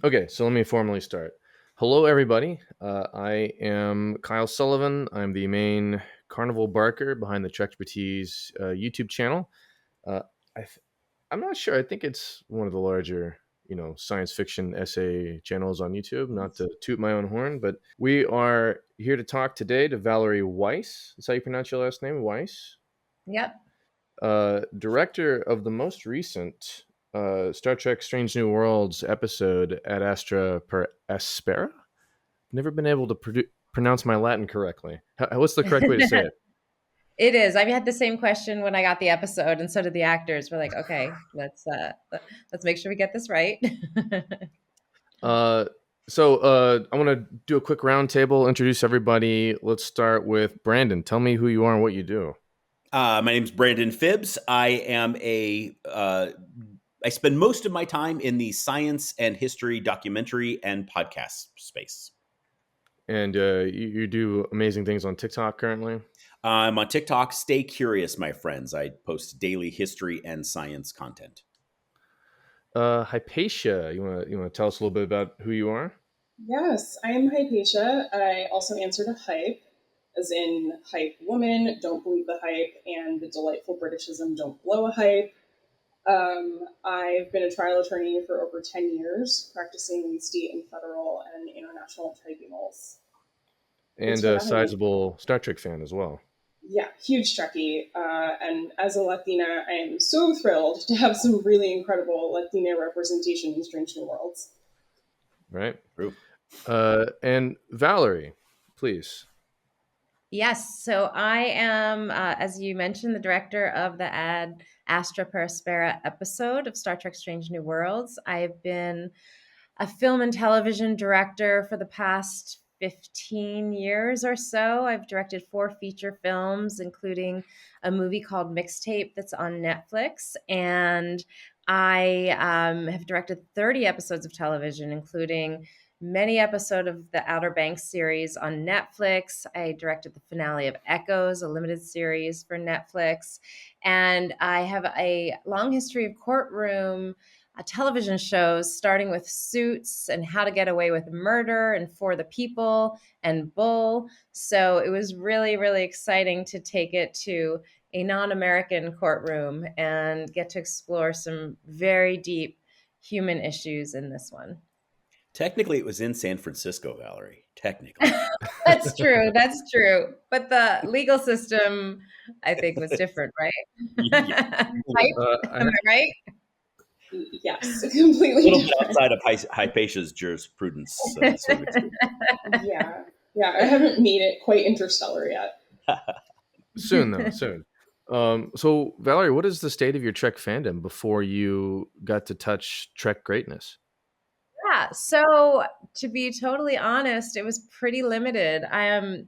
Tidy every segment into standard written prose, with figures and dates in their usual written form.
Okay, so let me formally start. Hello, everybody. I am Kyle Sullivan. I'm the main carnival barker behind the Trexpertise YouTube channel. Uh, I th- I'm not sure. I think it's one of the larger, science fiction essay channels on YouTube. Not to toot my own horn, but we are here to talk today to Valerie Weiss. That's how you pronounce your last name, Weiss. Yep. Director of the most recent Star Trek Strange New Worlds episode at Astra Per Aspera. Never been able to pronounce my Latin correctly. What's the correct way to say it? It is. I've had the same question when I got the episode, and so did the actors. We're like, okay, let's make sure we get this right. Uh, so I want to do a quick roundtable, introduce everybody. Let's start with Brandon. Tell me who you are and what you do. My name's Brandon Fibbs. I spend most of my time in the science and history documentary and podcast space. And you do amazing things on TikTok currently. I'm on TikTok. Stay curious, my friends. I post daily history and science content. Hypatia, you want to tell us a little bit about who you are? Yes, I am Hypatia. I also answer to hype, as in hype woman, don't believe the hype, and the delightful Britishism, don't blow a hype. I've been a trial attorney for over 10 years, practicing in state and federal and international tribunals. And a sizable Star Trek fan as well. Yeah, huge Trekkie. And as a Latina, I am so thrilled to have some really incredible Latina representation in Strange New Worlds. Right. True. And Valerie, please. Yes. So I am, as you mentioned, the director of the Astra Per Aspera episode of Star Trek Strange New Worlds. I've been a film and television director for the past 15 years or so. I've directed 4 feature films, including a movie called Mixtape that's on Netflix. And I have directed 30 episodes of television, including many episodes of the Outer Banks series on Netflix. I directed the finale of Echoes, a limited series for Netflix. And I have a long history of courtroom television shows, starting with Suits and How to Get Away with Murder and For the People and Bull. So it was really, really exciting to take it to a non-American courtroom and get to explore some very deep human issues in this one. Technically, it was in San Francisco, Valerie. Technically. That's true. That's true. But the legal system, I think, was different, right? Yeah. Am I right? Yes, completely a little different. bit outside of Hypatia's jurisprudence. Yeah, I haven't made it quite interstellar yet. Soon, though, soon. So, Valerie, what is the state of your Trek fandom before you got to touch Trek greatness? Yeah, so to be totally honest, it was pretty limited. I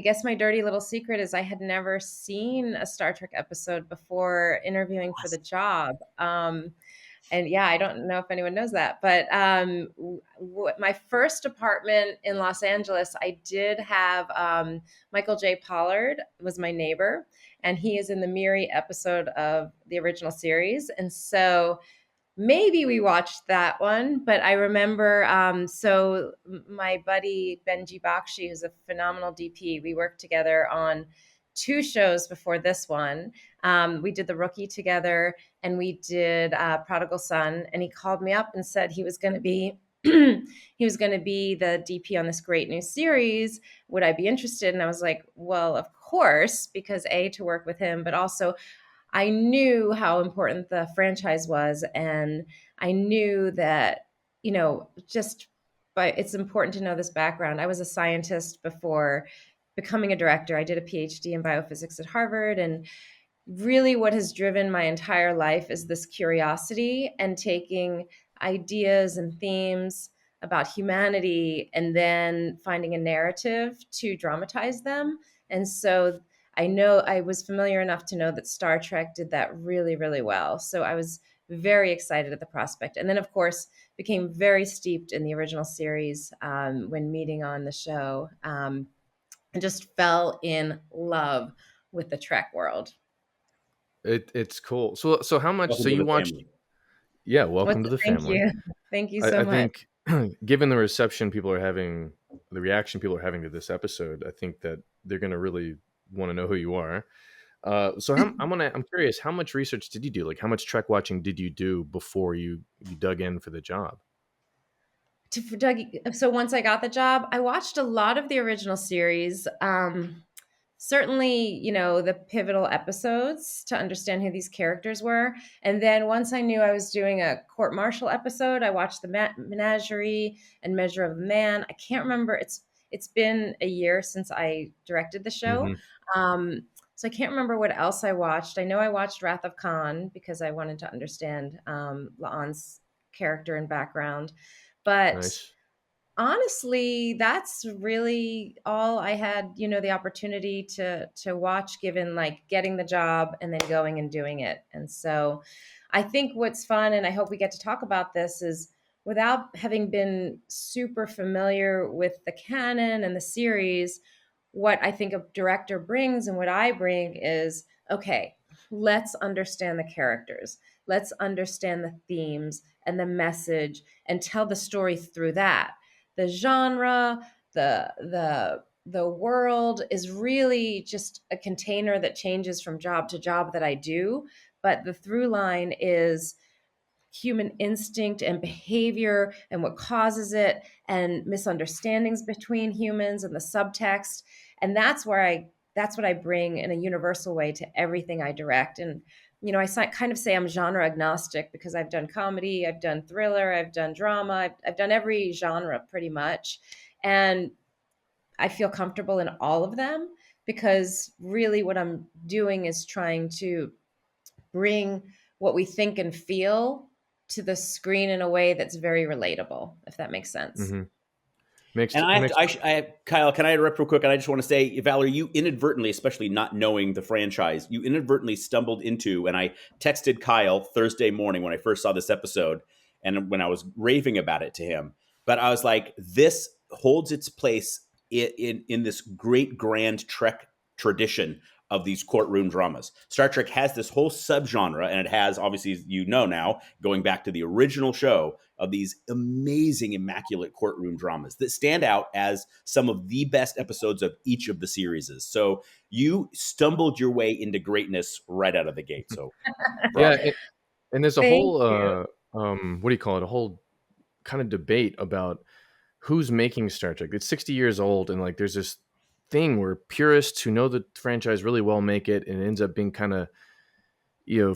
guess my dirty little secret is I had never seen a Star Trek episode before interviewing for the job. And yeah, I don't know if anyone knows that, but my first apartment in Los Angeles, I did have Michael J. Pollard was my neighbor, and he is in the Miri episode of the original series, and so maybe we watched that one, but I remember, so my buddy Benji Bakshi, who's a phenomenal DP, we worked together on 2 shows before this one. We did The Rookie together, and we did Prodigal Son, and he called me up and said he was going to be he was going to be the DP on this great new series. Would I be interested? And I was like, well, of course, because to work with him, but also I knew how important the franchise was, and I knew that, but it's important to know this background. I was a scientist before becoming a director. I did a PhD in biophysics at Harvard, and really what has driven my entire life is this curiosity and taking ideas and themes about humanity and then finding a narrative to dramatize them. And so I know I was familiar enough to know that Star Trek did that really, really well. So I was very excited at the prospect. And then, of course, became very steeped in the original series when meeting on the show, and just fell in love with the Trek world. It's cool. So how much? So you watched? Yeah, welcome to the Thank family. you. Thank you so I much. think, given the reception people are having, the reaction people are having to this episode, I think that they're going to really want to know who you are. So I'm curious, how much research did you do? Like, how much Trek watching did you do before you dug in for the job? So once I got the job, I watched a lot of the original series. Certainly, the pivotal episodes to understand who these characters were. And then once I knew I was doing a court martial episode, I watched the Menagerie and Measure of a Man. I can't remember. It's been a year since I directed the show. Hmm. So I can't remember what else I watched. I know I watched Wrath of Khan because I wanted to understand La'an's character and background. But Nice. honestly, that's really all I had, the opportunity to watch, given like getting the job and then going and doing it. And so I think what's fun, and I hope we get to talk about this, is without having been super familiar with the canon and the series, what I think a director brings and what I bring is, okay, let's understand the characters. Let's understand the themes and the message and tell the story through that. The genre, the world is really just a container that changes from job to job that I do, but the through line is human instinct and behavior and what causes it, and misunderstandings between humans and the subtext. And that's what I bring in a universal way to everything I direct. And I kind of say I'm genre agnostic because I've done comedy, I've done thriller, I've done drama, I've done every genre pretty much. And I feel comfortable in all of them, because really what I'm doing is trying to bring what we think and feel to the screen in a way that's very relatable, if that makes sense. Hmm. Makes And it makes Kyle, can I interrupt real quick? And I just want to say, Valerie, you inadvertently, especially not knowing the franchise, you inadvertently stumbled into, and I texted Kyle Thursday morning when I first saw this episode, and when I was raving about it to him. But I was like, this holds its place in this great grand Trek tradition of these courtroom dramas. Star Trek has this whole subgenre, and it has, obviously, as you know now, going back to the original show, of these amazing, immaculate courtroom dramas that stand out as some of the best episodes of each of the series. So you stumbled your way into greatness right out of the gate. So yeah, bravo. and there's a Thank whole you. what do you call it? A whole kind of debate about who's making Star Trek. It's 60 years old, and like there's this thing where purists who know the franchise really well make it, and it ends up being kind of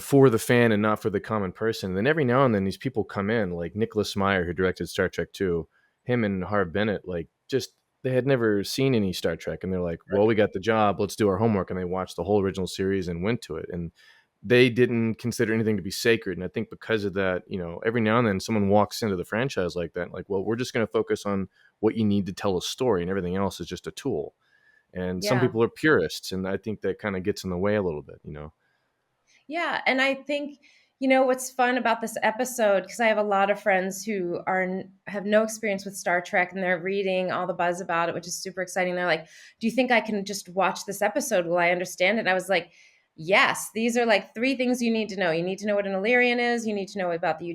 for the fan and not for the common person. And then every now and then these people come in, like Nicholas Meyer, who directed Star Trek 2, him and Harv Bennett, like just they had never seen any Star Trek, and they're like, well, we got the job, let's do our homework. And they watched the whole original series and went to it, and they didn't consider anything to be sacred. And I think because of that, every now and then someone walks into the franchise like that, like, well, we're just going to focus on what you need to tell a story, and everything else is just a tool. And some Yeah. people are purists, and I think that kind of gets in the way a little bit. Yeah. And I think, what's fun about this episode, because I have a lot of friends who have no experience with Star Trek, and they're reading all the buzz about it, which is super exciting. They're like, do you think I can just watch this episode? Will I understand it? And I was like, yes, these are like 3 things you need to know. You need to know what an Illyrian is. You need to know about the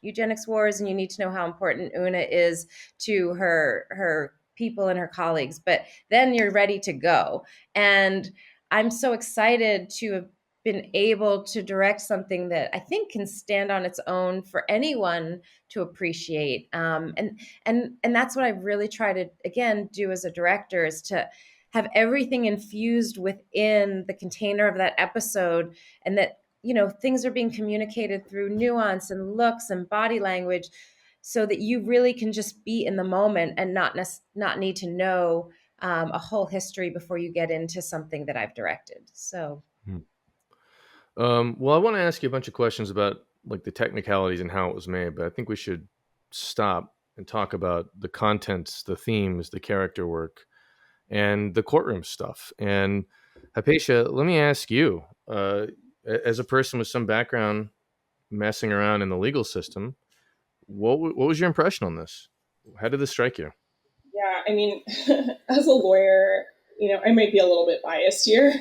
eugenics wars, and you need to know how important Una is to her people and her colleagues. But then you're ready to go. And I'm so excited to have been able to direct something that I think can stand on its own for anyone to appreciate. And that's what I really try to, again, do as a director, is to have everything infused within the container of that episode, and that things are being communicated through nuance and looks and body language, so that you really can just be in the moment and not need to know a whole history before you get into something that I've directed. So Well, I want to ask you a bunch of questions about like the technicalities and how it was made, but I think we should stop and talk about the contents, the themes, the character work, and the courtroom stuff. And Hypatia, let me ask you, as a person with some background messing around in the legal system, what was your impression on this? How did this strike you? Yeah, I mean, as a lawyer, I might be a little bit biased here,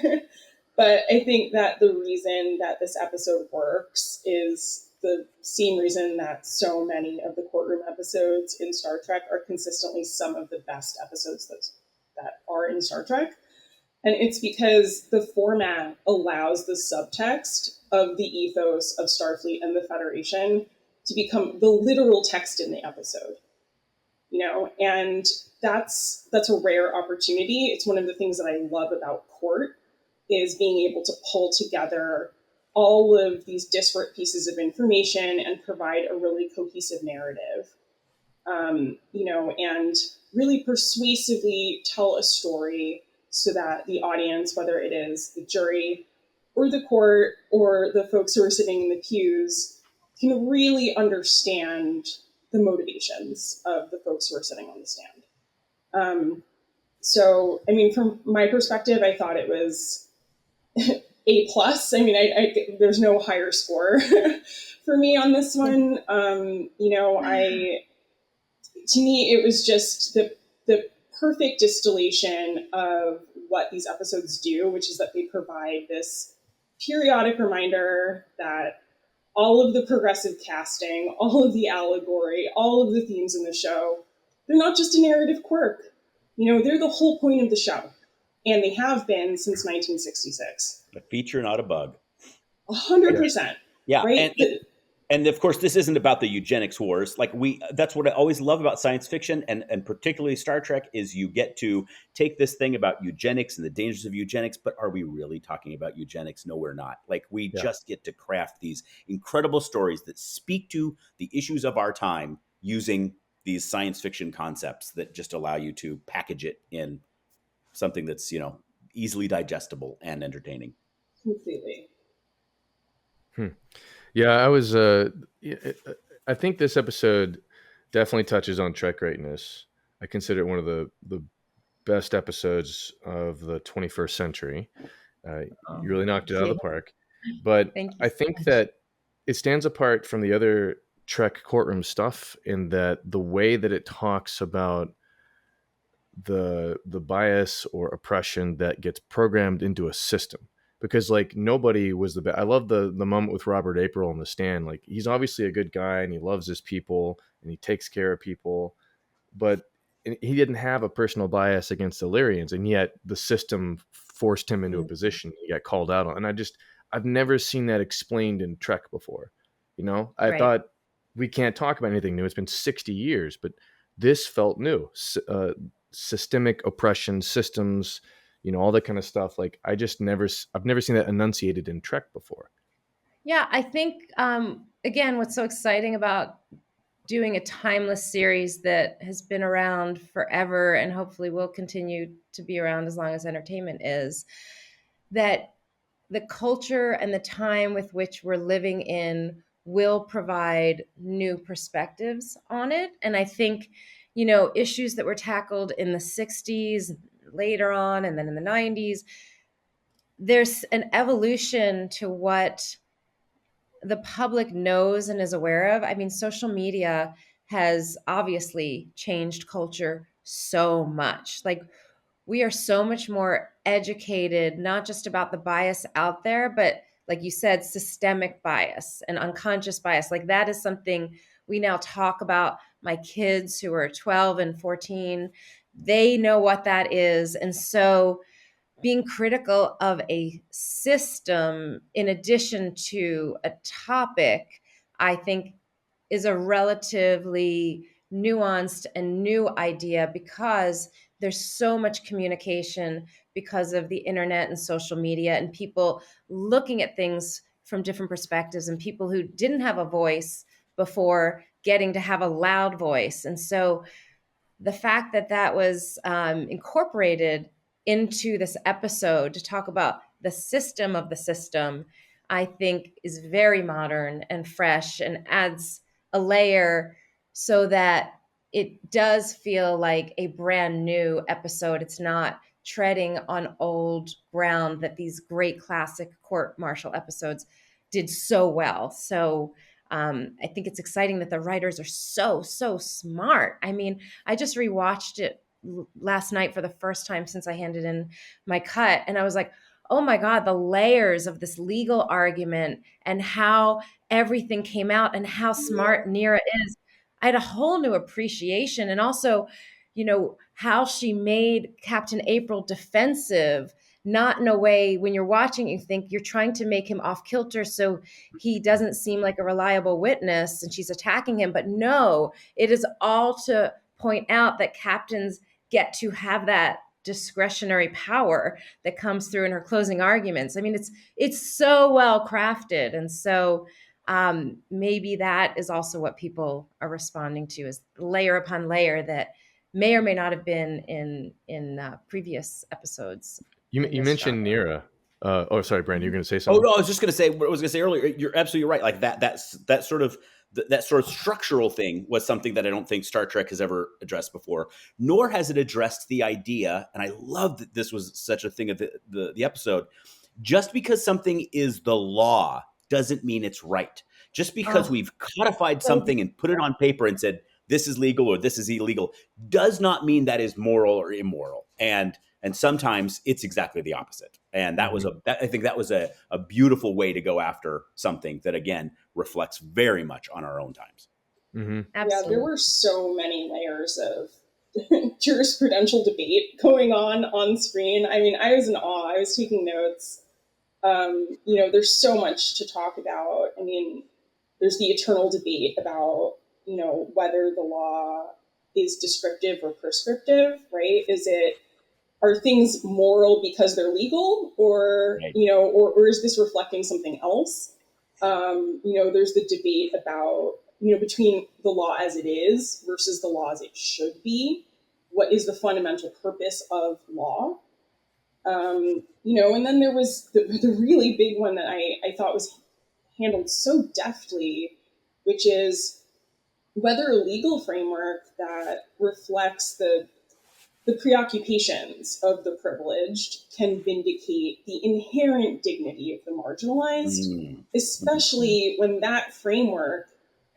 but I think that the reason that this episode works is the same reason that so many of the courtroom episodes in Star Trek are consistently some of the best episodes that are in Star Trek. And it's because the format allows the subtext of the ethos of Starfleet and the Federation to become the literal text in the episode. And that's a rare opportunity. It's one of the things that I love about Court, is being able to pull together all of these disparate pieces of information and provide a really cohesive narrative. And really persuasively tell a story so that the audience, whether it is the jury or the court or the folks who are sitting in the pews, can really understand the motivations of the folks who are sitting on the stand. So, I mean, from my perspective, I thought it was A plus. I mean, there's no higher score for me on this one. To me, it was just the perfect distillation of what these episodes do, which is that they provide this periodic reminder that all of the progressive casting, all of the allegory, all of the themes in the show, they're not just a narrative quirk. They're the whole point of the show. And they have been since 1966. A feature, not a bug. 100%. Yeah. Right? And of course, this isn't about the eugenics wars. That's what I always love about science fiction, and particularly Star Trek, is you get to take this thing about eugenics and the dangers of eugenics, but are we really talking about eugenics? No, we're not. We just get to craft these incredible stories that speak to the issues of our time using these science fiction concepts that just allow you to package it in something that's, easily digestible and entertaining. Completely. Yeah, I think this episode definitely touches on Trek greatness. I consider it one of the best episodes of the 21st century. You really knocked it out of the park. But I think that it stands apart from the other Trek courtroom stuff in that the way that it talks about the bias or oppression that gets programmed into a system. Because nobody was the best. I love the moment with Robert April on the stand. He's obviously a good guy and he loves his people and he takes care of people, but he didn't have a personal bias against Illyrians, and yet the system forced him into a position he got called out on. And I've never seen that explained in Trek before. I thought we can't talk about anything new. It's been 60 years, but this felt new. Systemic oppression, systems, all that kind of stuff. I've never seen that enunciated in Trek before. Yeah, I think, again, what's so exciting about doing a timeless series that has been around forever and hopefully will continue to be around as long as entertainment is, that the culture and the time with which we're living in will provide new perspectives on it. And I think, issues that were tackled in the 60s, later on, and then in the 90s, there's an evolution to what the public knows and is aware of. I mean, social media has obviously changed culture so much. We are so much more educated, not just about the bias out there, but like you said, systemic bias and unconscious bias. That is something we now talk about. My kids who are 12 and 14, they know what that is. And so being critical of a system in addition to a topic, I think, is a relatively nuanced and new idea because there's so much communication because of the internet and social media and people looking at things from different perspectives and people who didn't have a voice before getting to have a loud voice. And so the fact that that was incorporated into this episode to talk about the system of the system, I think is very modern and fresh and adds a layer so that it does feel like a brand new episode. It's not treading on old ground that these great classic court martial episodes did so well. So I think it's exciting that the writers are so smart. I mean, I just rewatched it last night for the first time since I handed in my cut, and I was like, oh my God, the layers of this legal argument and how everything came out and how smart Nira is. I had a whole new appreciation. And also, how she made Captain April defensive, not in a way when you're watching, you think you're trying to make him off kilter so he doesn't seem like a reliable witness and she's attacking him. But no, it is all to point out that captains get to have that discretionary power that comes through in her closing arguments. I mean, it's so well crafted. And so maybe that is also what people are responding to, is layer upon layer that may or may not have been in previous episodes. You mentioned Nira. Oh, sorry, Brandon, you're going to say Oh something? no, I was just going to say what I was going to say earlier. You're absolutely right. Like that sort of structural thing was something that I don't think Star Trek has ever addressed before, nor has it addressed the idea. And I love that this was such a thing of the episode. Just because something is the law doesn't mean it's right. Just because we've codified something and put it on paper and said this is legal or this is illegal does not mean that is moral or immoral. And sometimes it's exactly the opposite. And that was I think that was a beautiful way to go after something that, again, reflects very much on our own times. Mm-hmm. Yeah, there were so many layers of jurisprudential debate going on screen. I mean, I was in awe. I was taking notes. There's so much to talk about. I mean, there's the eternal debate about, whether the law is descriptive or prescriptive, right? Are things moral because they're legal, or Right. or is this reflecting something else? There's the debate about between the law as it is versus the law as it should be. What is the fundamental purpose of law? And then there was the really big one that I thought was handled so deftly, which is whether a legal framework that reflects the preoccupations of the privileged can vindicate the inherent dignity of the marginalized, especially when that framework,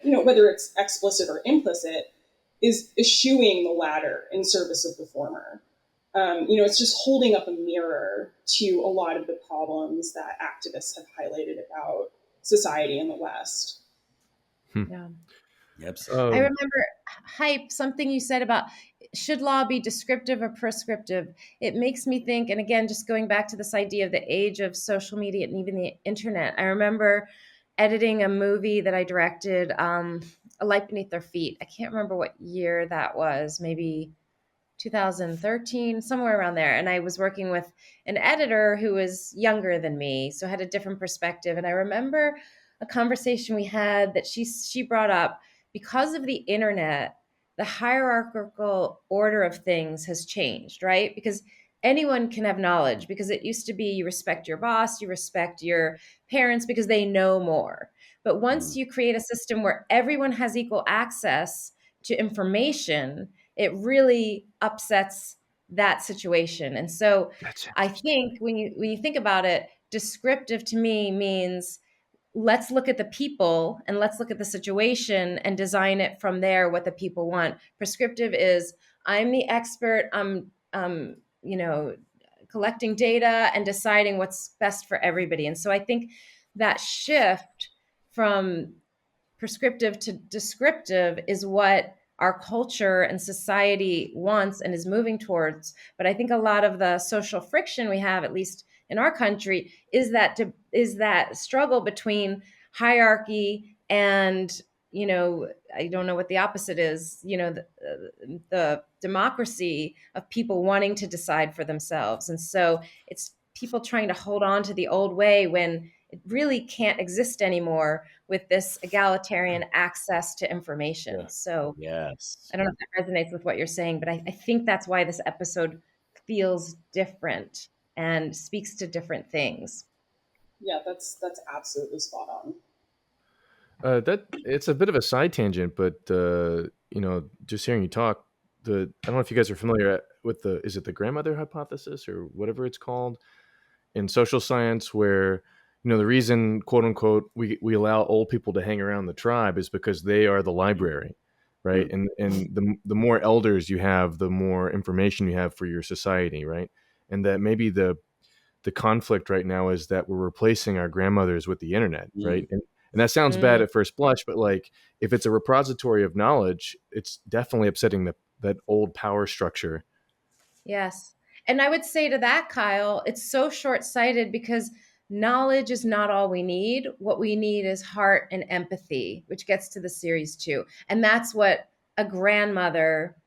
whether it's explicit or implicit, is eschewing the latter in service of the former. It's just holding up a mirror to a lot of the problems that activists have highlighted about society in the West. Yeah. Yep. I remember, Hype, something you said about should law be descriptive or prescriptive? It makes me think, and again, just going back to this idea of the age of social media and even the internet. I remember editing a movie that I directed, A Light Beneath Their Feet. I can't remember what year that was, maybe 2013, somewhere around there. And I was working with an editor who was younger than me, so had a different perspective. And I remember a conversation we had that she brought up, because of the internet, the hierarchical order of things has changed, right? Because anyone can have knowledge, because it used to be you respect your boss, you respect your parents because they know more. But once you create a system where everyone has equal access to information, it really upsets that situation. And so I think when you think about it, descriptive to me means let's look at the people and let's look at the situation and design it from there what the people want. Prescriptive is I'm the expert, I'm collecting data and deciding what's best for everybody. And so I think that shift from prescriptive to descriptive is what our culture and society wants and is moving towards. But I think a lot of the social friction we have, at least in our country, is that struggle between hierarchy and, I don't know what the opposite is, the democracy of people wanting to decide for themselves. And so it's people trying to hold on to the old way when it really can't exist anymore with this egalitarian access to information. Yeah. So yes, I don't know if that resonates with what you're saying, but I think that's why this episode feels different and speaks to different things. Yeah, that's absolutely spot on. That it's a bit of a side tangent, but just hearing you talk, I don't know if you guys are familiar with is it the grandmother hypothesis or whatever it's called in social science, where the reason, quote unquote, we allow old people to hang around the tribe is because they are the library, right? And the more elders you have, the more information you have for your society, right? And that maybe the the conflict right now is that we're replacing our grandmothers with the internet, right? Mm. And that sounds bad Mm, at first blush, but like if it's a repository of knowledge, it's definitely upsetting that old power structure. yes. And I would say to that, Kyle, it's so short-sighted because knowledge is not all we need. What we need is heart and empathy, which gets to the series too. And that's what a grandmother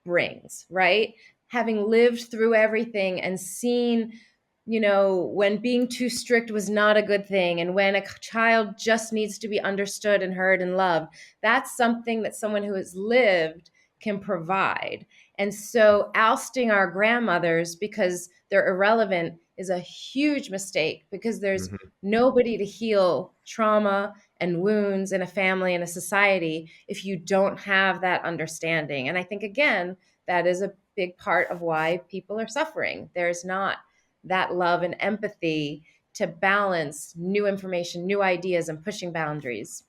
brings, right? Having lived through everything and seen, when being too strict was not a good thing and when a child just needs to be understood and heard and loved, that's something that someone who has lived can provide. And so ousting our grandmothers because they're irrelevant is a huge mistake because there's Mhm. nobody to heal trauma and wounds in a family and a society if you don't have that understanding. And I think, again, that is a big part of why people are suffering. There's not that love and empathy to balance new information, new ideas, and pushing boundaries.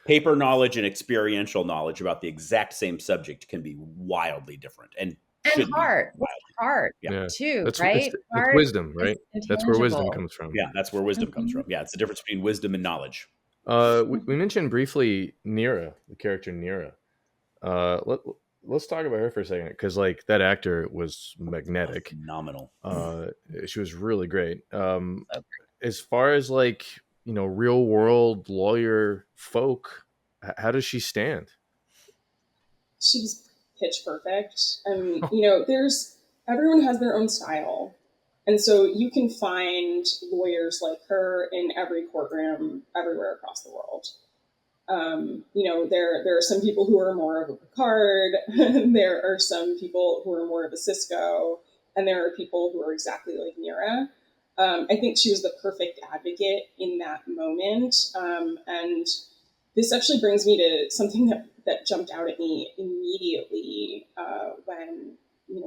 Paper knowledge and experiential knowledge about the exact same subject can be wildly different and And should be heart, with wildly. heart Yeah. Yeah, too, that's right? it's Heart wisdom, is right? That's where wisdom intangible. comes from. Yeah, that's where wisdom comes Mhm. from. Yeah, it's the difference between wisdom and knowledge. We mentioned briefly Nira, the character Nira. Let's talk about her for a second because like that actor was magnetic. Phenomenal. Uh, she was really great. As far as like real world lawyer folk, how does she stand? She's pitch perfect. There's everyone has their own style. And so you can find lawyers like her in every courtroom everywhere across the world. There are some people who are more of a Picard. There are some people who are more of a Cisco, and there are people who are exactly like Mira. I think she was the perfect advocate in that moment, and this actually brings me to something that jumped out at me immediately when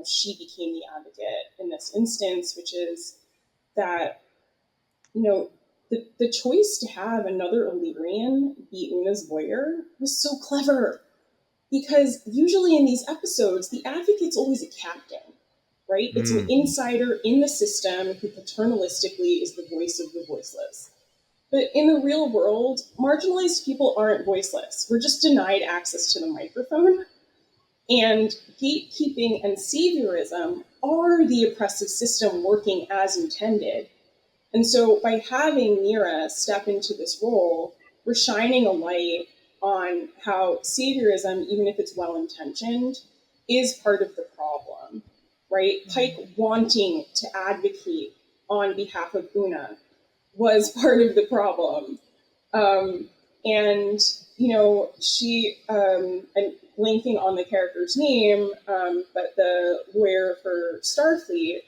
she became the advocate in this instance, which is that the choice to have another Illyrian be Una's lawyer was so clever because usually in these episodes, the advocate's always a captain, right? It's an Mm, insider in the system who paternalistically is the voice of the voiceless. But in the real world, marginalized people aren't voiceless. We're just denied access to the microphone. And gatekeeping and saviorism are the oppressive system working as intended. And so by having Mira step into this role, we're shining a light on how saviorism, even if it's well intentioned, is part of the problem, right? Pike wanting to advocate on behalf of Una was part of the problem. Um, and, I'm blanking on the character's name, but the lawyer for Starfleet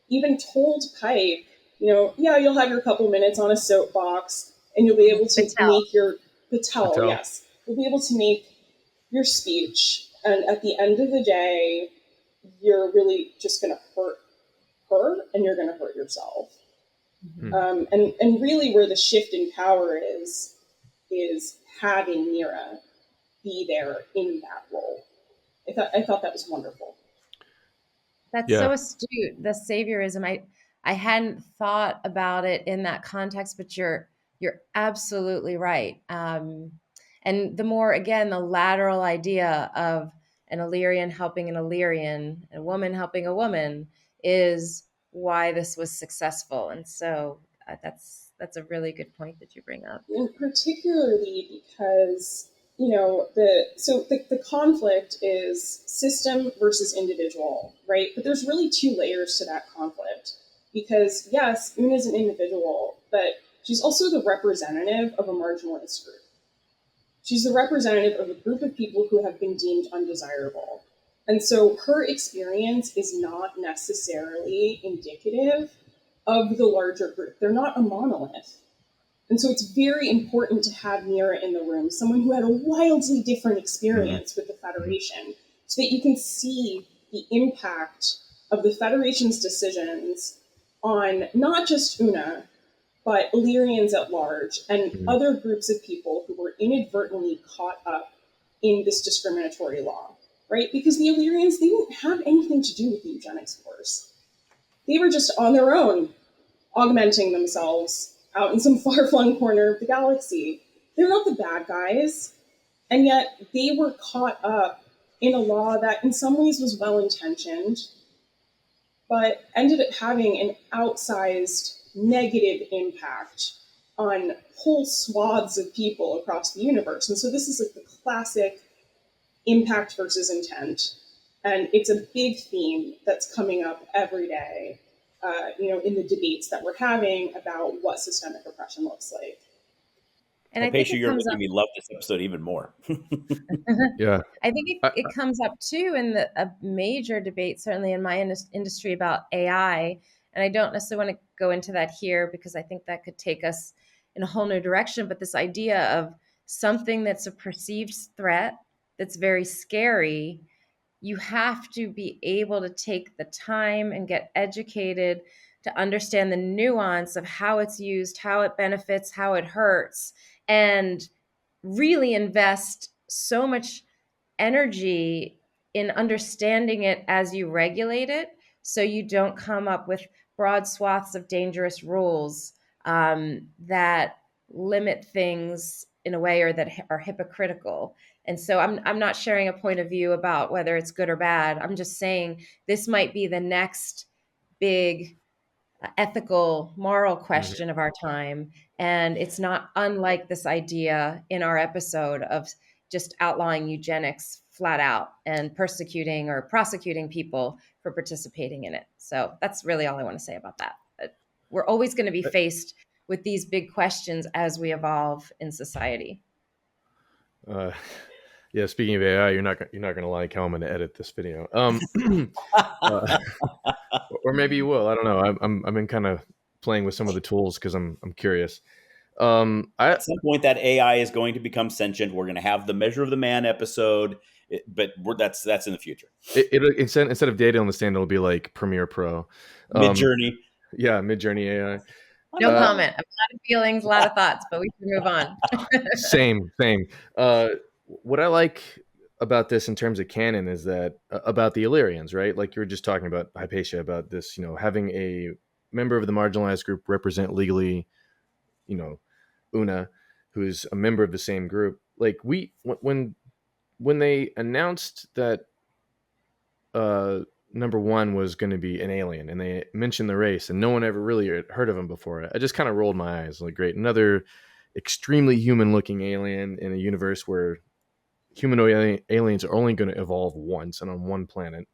even told Pike, yeah, you'll have your couple minutes on a soapbox and you'll be able to Patel. make your Patel, Patel. yes, you'll be able to make your speech. And at the end of the day, you're really just going to hurt her and you're going to hurt yourself. Hmm. And really where the shift in power is having Mira be there in that role. I thought that was wonderful. That's Yeah, so astute. The saviorism. I hadn't thought about it in that context, but you're absolutely right. And the more, again, the lateral idea of an Illyrian helping an Illyrian, a woman helping a woman, is why this was successful. And so that's a really good point that you bring up. And particularly because the conflict is system versus individual, right? But there's really two layers to that conflict because yes, Una's an individual, but she's also the representative of a marginalized group. She's the representative of a group of people who have been deemed undesirable. And so her experience is not necessarily indicative of the larger group. They're not a monolith. And so it's very important to have Mira in the room, someone who had a wildly different hmm, experience with the Federation, so that you can see the impact of the Federation's decisions on not just Una, but Illyrians at large and hmm. other groups of people who were inadvertently caught up in this discriminatory law, right? Because the Illyrians, they didn't have anything to do with the eugenics course. They were just on their own augmenting themselves out in some far-flung corner of the galaxy. They're not the bad guys, and yet they were caught up in a law that in some ways was well-intentioned, but ended up having an outsized negative impact on whole swaths of people across the universe. And so this is like the classic impact versus intent. And it's a big theme that's coming up every day, in the debates that we're having about what systemic oppression looks like. And I think Hypatia, it you're comes making up. me love this episode even more. Yeah. I think I, it comes up too in a major debate, certainly in my industry, about AI. And I don't necessarily want to go into that here because I think that could take us in a whole new direction. But this idea of something that's a perceived threat that's very scary, you have to be able to take the time and get educated to understand the nuance of how it's used, how it benefits, how it hurts, and really invest so much energy in understanding it as you regulate it, so you don't come up with broad swaths of dangerous rules that limit things in a way or that are hypocritical. And so I'm not sharing a point of view about whether it's good or bad. I'm just saying this might be the next big ethical, moral Mhm. question of our time. And it's not unlike this idea in our episode of just outlawing eugenics flat out and persecuting or prosecuting people for participating in it. So that's really all I want to say about that. We're always going to be faced with these big questions as we evolve in society. Uh, yeah. Speaking of AI, you're not gonna like how I'm gonna edit this video. Uh, or maybe you will. I don't know. I've been kind of playing with some of the tools because I'm curious. I At some point, that AI is going to become sentient. We're going to have the Measure of the Man episode, but that's in the future. It instead of data on the stand, it'll be like Premiere Pro. Um, Mid-Journey. yeah, Midjourney AI. I No don't Uh, know. comment. A lot of feelings, a lot of thoughts, but we can move on. same. What I like about this in terms of canon is that about the Illyrians, right? Like you were just talking about Hypatia, about this, having a member of the marginalized group represent legally, you know, Una, who's a member of the same group. Like when they announced that uh number one was going to be an alien and they mentioned the race and no one ever really had heard of him before, I just kind of rolled my eyes like, great, another extremely human looking alien in a universe where humanoid aliens are only going to evolve once and on one planet.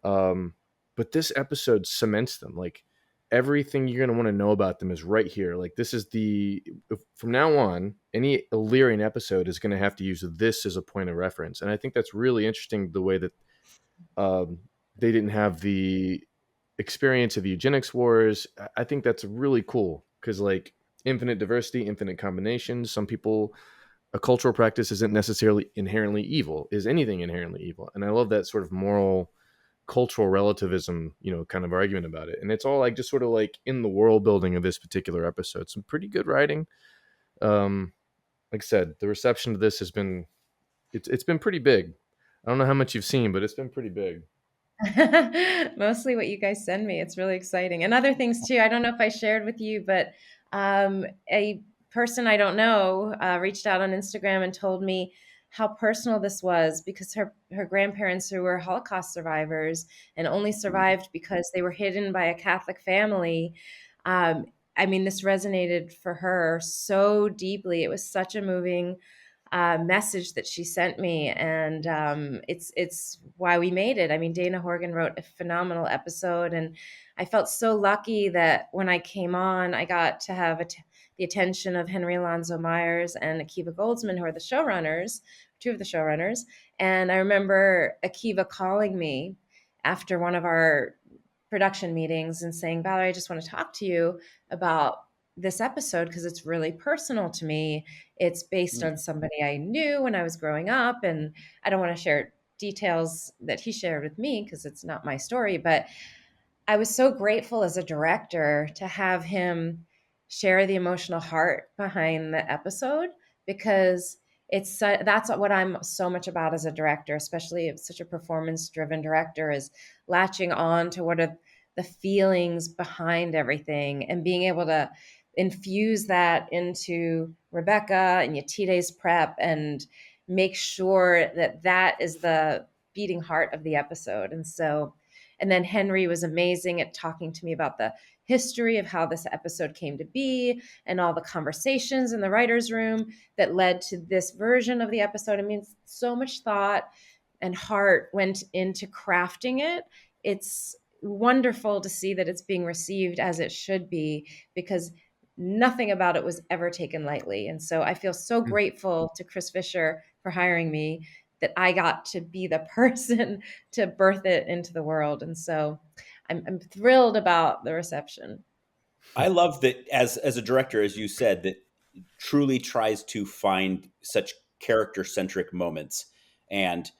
But this episode cements them. Like everything you're going to want to know about them is right here. Like this is from now on, any Illyrian episode is going to have to use this as a point of reference. And I think that's really interesting, the way that um, they didn't have the experience of the eugenics wars. I think that's really cool because, like, infinite diversity, infinite combinations. Some people, a cultural practice isn't necessarily inherently evil. Is anything inherently evil? And I love that sort of moral, cultural relativism, kind of argument about it. And it's all like just sort of like in the world building of this particular episode. Some pretty good writing. Um, like I said, the reception to this has been it's been pretty big. I don't know how much you've seen, but it's been pretty big. Mostly what you guys send me. It's really exciting. And other things too. I don't know if I shared with you, but a person I don't know reached out on Instagram and told me how personal this was because her grandparents, who were Holocaust survivors and only survived because they were hidden by a Catholic family. Um, I mean, this resonated for her so deeply. It was such a moving message that she sent me, and it's why we made it. I mean, Dana Horgan wrote a phenomenal episode, and I felt so lucky that when I came on, I got to have the attention of Henry Alonzo Myers and Akiva Goldsman, who are the showrunners, two of the showrunners. And I remember Akiva calling me after one of our production meetings and saying, Valerie, I just want to talk to you about this episode because it's really personal to me. It's based on somebody I knew when I was growing up, and I don't want to share details that he shared with me because it's not my story, but I was so grateful as a director to have him share the emotional heart behind the episode because that's what I'm so much about as a director, especially if such a performance driven director, is latching on to what are the feelings behind everything, and being able to infuse that into Rebecca and Yetide's prep and make sure that that is the beating heart of the episode. And then Henry was amazing at talking to me about the history of how this episode came to be and all the conversations in the writer's room that led to this version of the episode. I mean, so much thought and heart went into crafting it. It's wonderful to see that it's being received as it should be, because nothing about it was ever taken lightly. And so I feel so grateful to Chris Fisher for hiring me, that I got to be the person to birth it into the world. And so I'm thrilled about the reception. I love that as a director, as you said, that truly tries to find such character centric moments, and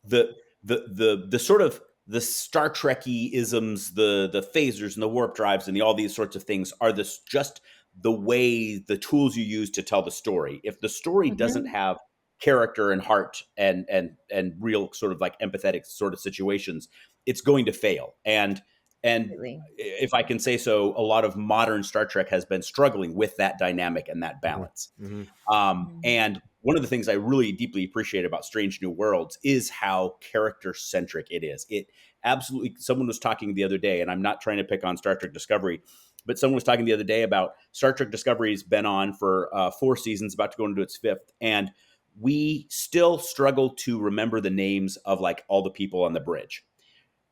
the sort of the Star Trekky isms, the phasers and the warp drives and all these sorts of things are this just the way, the tools you use to tell the story. If the story doesn't have character and heart and real sort of like empathetic sort of situations, it's going to fail. And Really. if I can say so, a lot of modern Star Trek has been struggling with that dynamic and that balance. And one of the things I really deeply appreciate about Strange New Worlds is how character centric it is. It absolutely, someone was talking the other day, and I'm not trying to pick on Star Trek Discovery, but someone was talking the other day about Star Trek Discovery's been on for 4 seasons, about to go into its 5th. And we still struggle to remember the names of like all the people on the bridge.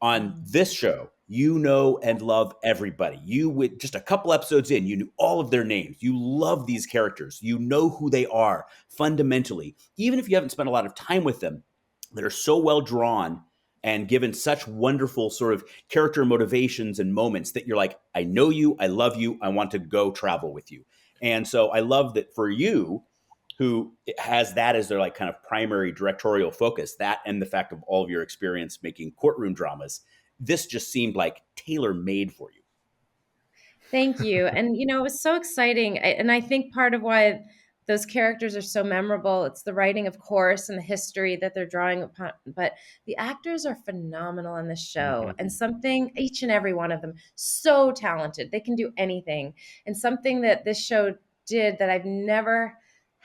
On this show, you know and love everybody. You, with just a couple episodes in, you knew all of their names. You love these characters. You know who they are fundamentally. Even if you haven't spent a lot of time with them, that are so well drawn and given such wonderful sort of character motivations and moments that you're like, I know you, I love you, I want to go travel with you. And so I love that for you, who has that as their like kind of primary directorial focus, that and the fact of all of your experience making courtroom dramas, this just seemed like tailor made for you. Thank you. And, it was so exciting. And I think part of why those characters are so memorable, it's the writing, of course, and the history that they're drawing upon. But the actors are phenomenal on this show. And something, each and every one of them, so talented. They can do anything. And something that this show did that I've never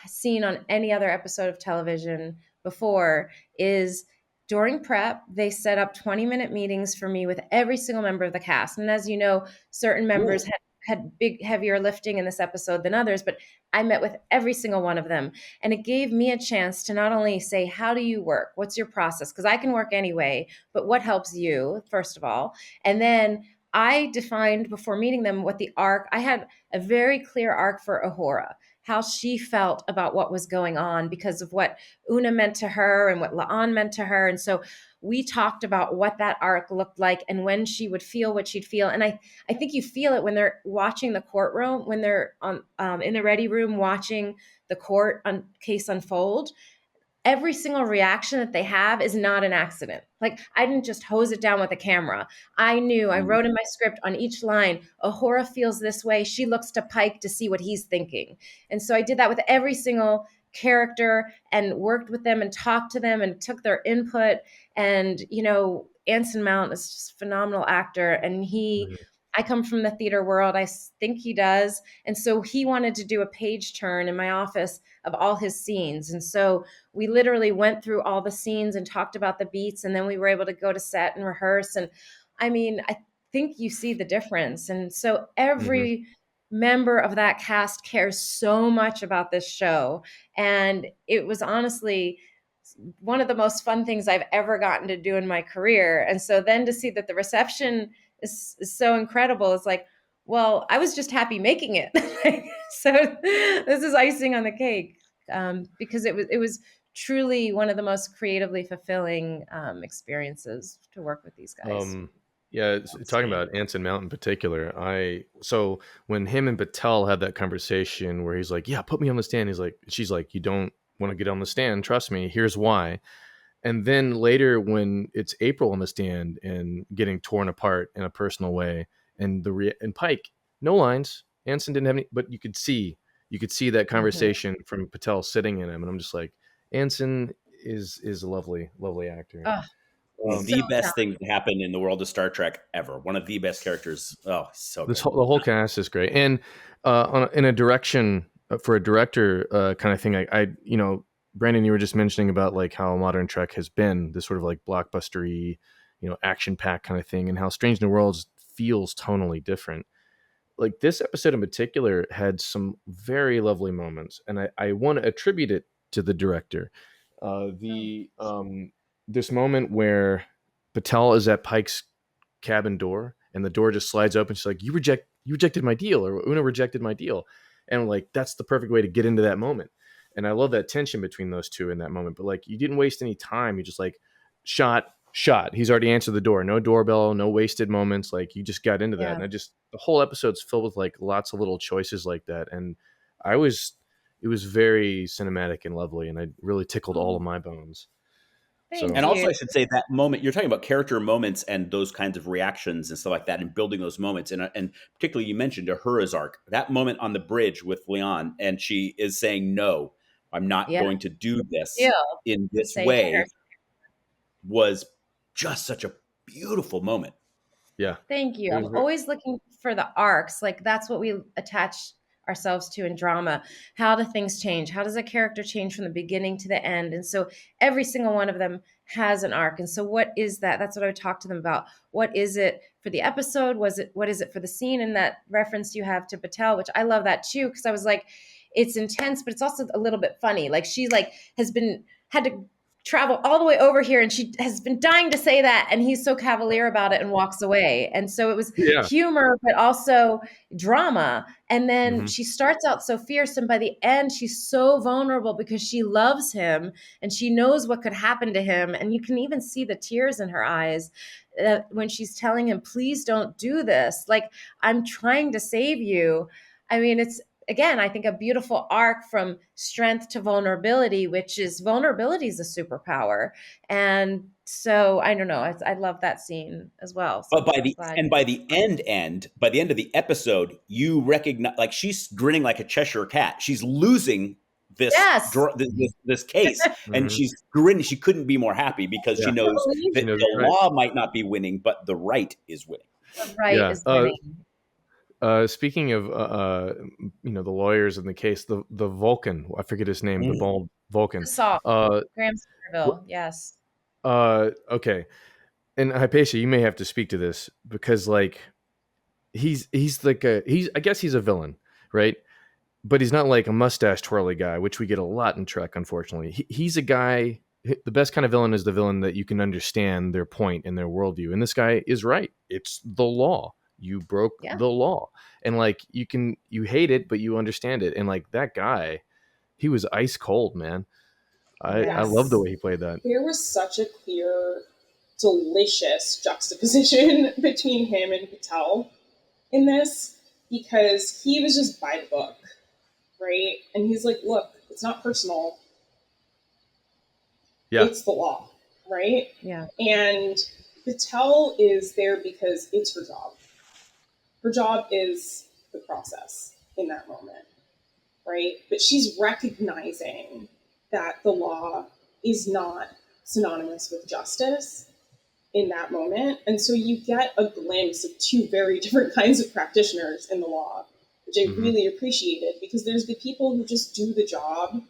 seen on any other episode of television before is during prep, they set up 20-minute meetings for me with every single member of the cast. And as you know, certain members had big, heavier lifting in this episode than others, but I met with every single one of them. And it gave me a chance to not only say, how do you work? What's your process? Because I can work anyway, but what helps you, first of all? And then I defined before meeting them what the arc, I had a very clear arc for Uhura, how she felt about what was going on because of what Una meant to her and what La'an meant to her. And so we talked about what that arc looked like and when she would feel what she'd feel. And I think you feel it when they're watching the courtroom, when they're on in the ready room watching the court case unfold. Every single reaction that they have is not an accident. Like, I didn't just hose it down with a camera. I knew, I wrote in my script on each line, Uhura feels this way. She looks to Pike to see what he's thinking. And so I did that with every single character and worked with them and talked to them and took their input. And, Anson Mount is just a phenomenal actor. And I come from the theater world. I think he does. And so he wanted to do a page turn in my office of all his scenes. And so we literally went through all the scenes and talked about the beats. And then we were able to go to set and rehearse. And I mean, I think you see the difference. And so every member of that cast cares so much about this show. And it was honestly one of the most fun things I've ever gotten to do in my career. And so then to see that the reception is so incredible, it's like, well, I was just happy making it. So this is icing on the cake, because it was truly one of the most creatively fulfilling experiences to work with these guys. Talking about Anson Mount in particular, so when him and Patel had that conversation where he's like, yeah, put me on the stand, she's like, you don't want to get on the stand, trust me, here's why. And then later when it's April on the stand and getting torn apart in a personal way, and and Pike, no lines, Anson didn't have any, but you could see that conversation from Patel sitting in him, and I'm just like, Anson is a lovely actor. The best thing that happened in the world of Star Trek ever. One of the best characters. Oh, so good. The whole cast is great, and in a direction for a director kind of thing. I Brandon, you were just mentioning about like how modern Trek has been this sort of like blockbustery, action pack kind of thing, and how Strange New Worlds feels tonally different. Like this episode in particular had some very lovely moments, and I want to attribute it to the director. The This moment where Patel is at Pike's cabin door and the door just slides open. She's like, you rejected my deal, or Una rejected my deal. And like, that's the perfect way to get into that moment. And I love that tension between those two in that moment. But like, you didn't waste any time. You just like shot. He's already answered the door. No doorbell, no wasted moments. Like you just got into that. And the whole episode's filled with like lots of little choices like that. And it was very cinematic and lovely. And I really tickled all of my bones. And also, I should say that moment, you're talking about character moments and those kinds of reactions and stuff like that, and building those moments. And particularly, you mentioned Uhura's arc, that moment on the bridge with Leon, and she is saying, no, I'm not going to do this in this way, was just such a beautiful moment. Yeah. Thank you. I'm always looking for the arcs. Like that's what we attach ourselves to in drama. How do things change? How does a character change from the beginning to the end? And so every single one of them has an arc. And so what is that? That's what I would talk to them about. What is it for the episode? What is it for the scene? And that reference you have to Patel, which I love that too, because I was like, it's intense, but it's also a little bit funny. Like she like had to travel all the way over here and she has been dying to say that, and he's so cavalier about it and walks away. And so it was humor but also drama, and then she starts out so fierce, and by the end she's so vulnerable because she loves him and she knows what could happen to him, and you can even see the tears in her eyes when she's telling him, please don't do this, like I'm trying to save you. I mean, it's again, I think a beautiful arc from strength to vulnerability, which is vulnerability is a superpower. And so I don't know. I love that scene as well. So but by the end of the episode, you recognize, like she's grinning like a Cheshire cat. She's losing this this case, and she's grinning. She couldn't be more happy because she knows that the law might not be winning, but the right is winning. The right is winning. Speaking of the lawyers in the case, the Vulcan, I forget his name, the bald Vulcan. Graham Somerville, yes. Okay. And Hypatia, you may have to speak to this because like I guess he's a villain, right? But he's not like a mustache twirly guy, which we get a lot in Trek, unfortunately. He's a guy, the best kind of villain is the villain that you can understand their point and their worldview. And this guy is right. It's the law. You broke the law, and like you hate it, but you understand it. And like that guy, he was ice cold, man. I love the way he played that. There was such a clear, delicious juxtaposition between him and Patel in this, because he was just by the book, right? And he's like, look, it's not personal. Yeah. It's the law, right? Yeah. And Patel is there because it's her job. Her job is the process in that moment, right? But she's recognizing that the law is not synonymous with justice in that moment. And so you get a glimpse of two very different kinds of practitioners in the law, which I really appreciated, because there's the people who just do the job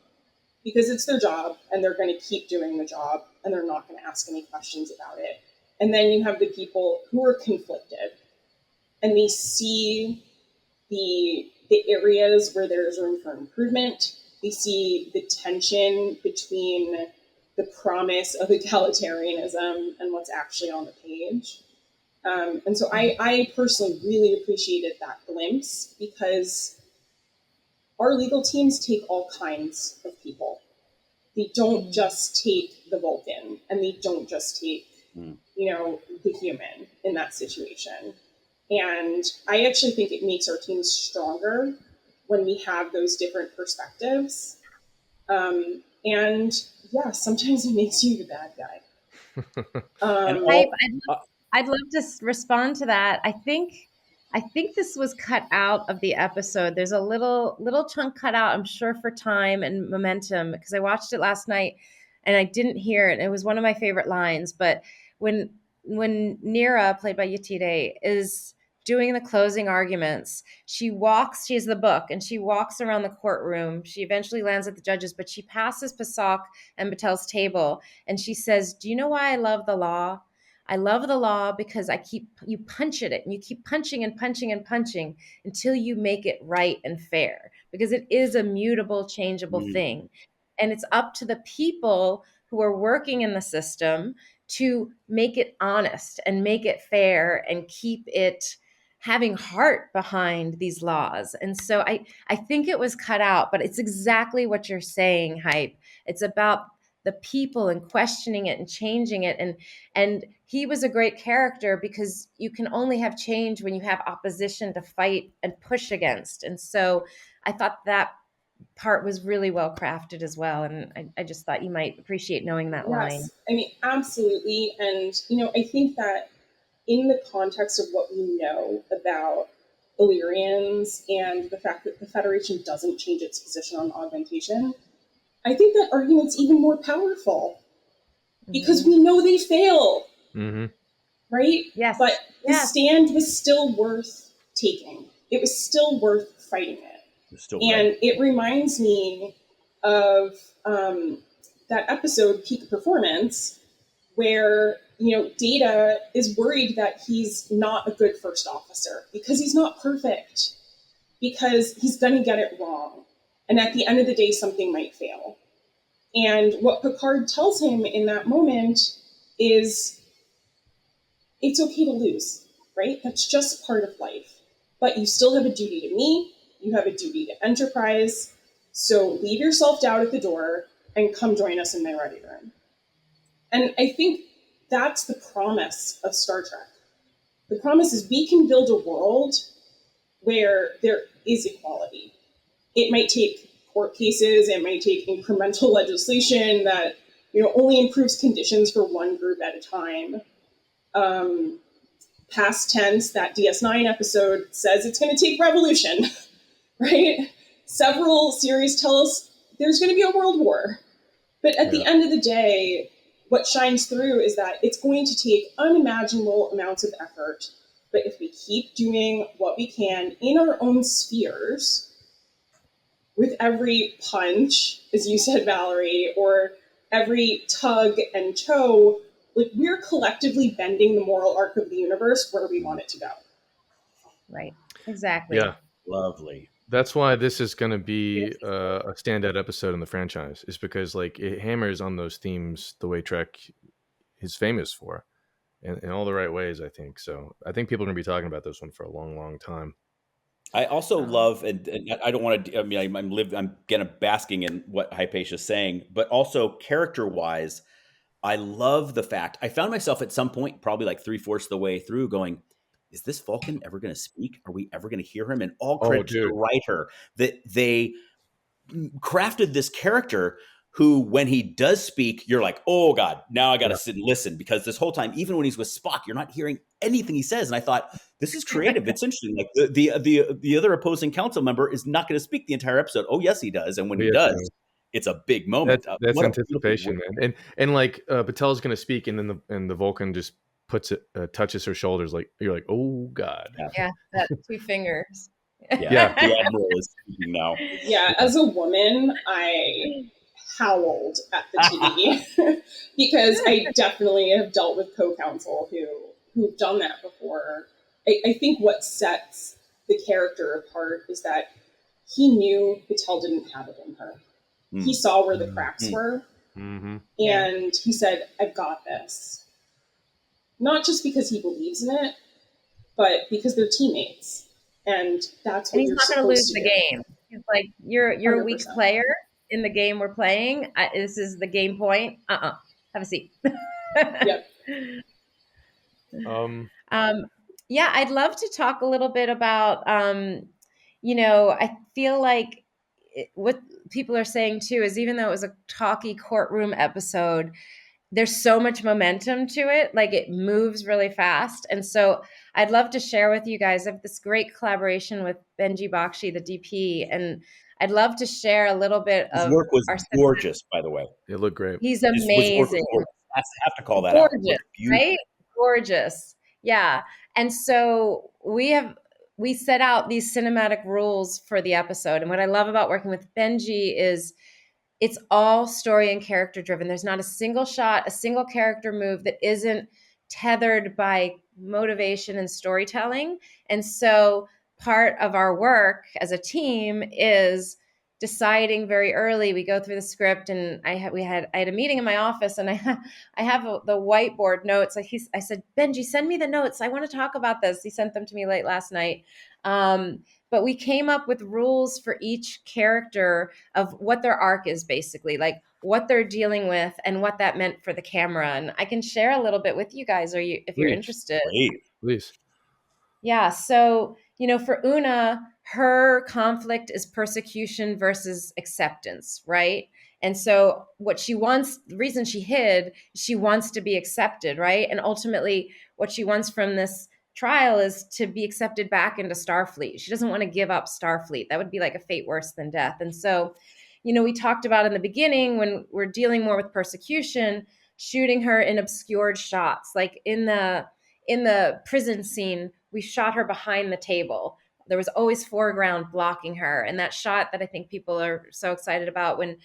because it's their job and they're going to keep doing the job and they're not going to ask any questions about it. And then you have the people who are conflicted, and we see the areas where there's room for improvement. We see the tension between the promise of egalitarianism and what's actually on the page. And so I personally really appreciated that glimpse, because our legal teams take all kinds of people. They don't just take the Vulcan, and they don't just take, the human in that situation. And I actually think it makes our teams stronger when we have those different perspectives. And yeah, sometimes it makes you the bad guy. I'd love to respond to that. I think this was cut out of the episode. There's a little chunk cut out, I'm sure, for time and momentum, because I watched it last night and I didn't hear it. It was one of my favorite lines, but when Nira, played by Yetide, is doing the closing arguments, she has the book and she walks around the courtroom. She eventually lands at the judges, but she passes Pasak and Patel's table and she says, "Do you know why I love the law? I love the law because you punch at it and you keep punching and punching and punching until you make it right and fair, because it is a mutable, changeable thing. And it's up to the people who are working in the system to make it honest and make it fair and keep it having heart behind these laws." And so I think it was cut out, but it's exactly what you're saying, Hype. It's about the people and questioning it and changing it. And he was a great character because you can only have change when you have opposition to fight and push against. And so I thought that part was really well crafted as well. And I just thought you might appreciate knowing that line. Yes, I mean, absolutely. And, I think that in the context of what we know about Illyrians and the fact that the Federation doesn't change its position on augmentation, I think that argument's even more powerful because we know they fail, right? Yes. But the stand was still worth taking. It was still worth fighting it. And it reminds me of that episode, Peak Performance, where, Data is worried that he's not a good first officer because he's not perfect, because he's going to get it wrong. And at the end of the day, something might fail. And what Picard tells him in that moment is, it's okay to lose, right? That's just part of life. But you still have a duty to me. You have a duty to Enterprise. So leave yourself down at the door and come join us in my ready room. And I think that's the promise of Star Trek. The promise is we can build a world where there is equality. It might take court cases, it might take incremental legislation that only improves conditions for one group at a time. Past tense, that DS9 episode says it's going to take revolution, right? Several series tell us there's going to be a world war. But at the end of the day, what shines through is that it's going to take unimaginable amounts of effort. But if we keep doing what we can in our own spheres, with every punch, as you said, Valerie, or every tug and toe, like, we're collectively bending the moral arc of the universe where we want it to go. Right. Exactly. Yeah. Lovely. That's why this is going to be a standout episode in the franchise, is because it hammers on those themes the way Trek is famous for, in all the right ways, I think. So I think people are going to be talking about this one for a long, long time. I also love, and I don't want to. I mean, I'm kind of basking in what Hypatia is saying, but also character-wise, I love the fact I found myself at some point, probably like 3/4 of the way through, going, "Is this Vulcan ever going to speak? Are we ever going to hear him?" And all credit to the writer that they crafted this character who, when he does speak, you're like, "Oh God, now I got to sit and listen," because this whole time, even when he's with Spock, you're not hearing anything he says. And I thought, this is creative. It's interesting. Like the other opposing council member is not going to speak the entire episode. Oh yes, he does. And when he does, it's a big moment. That's anticipation, man. And Patel's going to speak, and then the Vulcan just touches her shoulders, like, you're like, oh God. Yeah, that 2 fingers. Yeah. The Admiral is speaking now. Yeah, as a woman, I howled at the TV because I definitely have dealt with co-counsel who've done that before. I think what sets the character apart is that he knew Patel didn't have it in her. He saw where the cracks were, and he said, "I've got this." Not just because he believes in it, but because they're teammates. And that's what he's you're not going to lose the do. game. He's like, you're 100%. a weak player in the game we're playing. This is the game point. Have a seat. Yep. Yeah, I'd love to talk a little bit about, I feel like what people are saying too is, even though it was a talky courtroom episode, there's so much momentum to it. Like, it moves really fast. And so I'd love to share with you guys, I have this great collaboration with Benji Bakshi, the DP, and I'd love to share a little bit His of work was our gorgeous, by the way. It looked great. He's amazing. have to call that out. Gorgeous, Looks beautiful. right? Gorgeous. Yeah. And so we set out these cinematic rules for the episode. And what I love about working with Benji is it's all story and character driven. There's not a single shot, a single character move that isn't tethered by motivation and storytelling. And so part of our work as a team is deciding very early. We go through the script, and I had a meeting in my office, and I have the whiteboard notes. I said, Benji, send me the notes. I want to talk about this. He sent them to me late last night. But we came up with rules for each character of what their arc is, basically, like what they're dealing with and what that meant for the camera. And I can share a little bit with you guys, if you're interested. Please. Yeah. So, for Una, her conflict is persecution versus acceptance, right? And so what she wants, the reason she hid, she wants to be accepted, right? And ultimately what she wants from this trial is to be accepted back into Starfleet. She doesn't want to give up Starfleet. That would be like a fate worse than death. And so, we talked about in the beginning, when we're dealing more with persecution, shooting her in obscured shots, like in the prison scene, we shot her behind the table. There was always foreground blocking her. And that shot that I think people are so excited about, when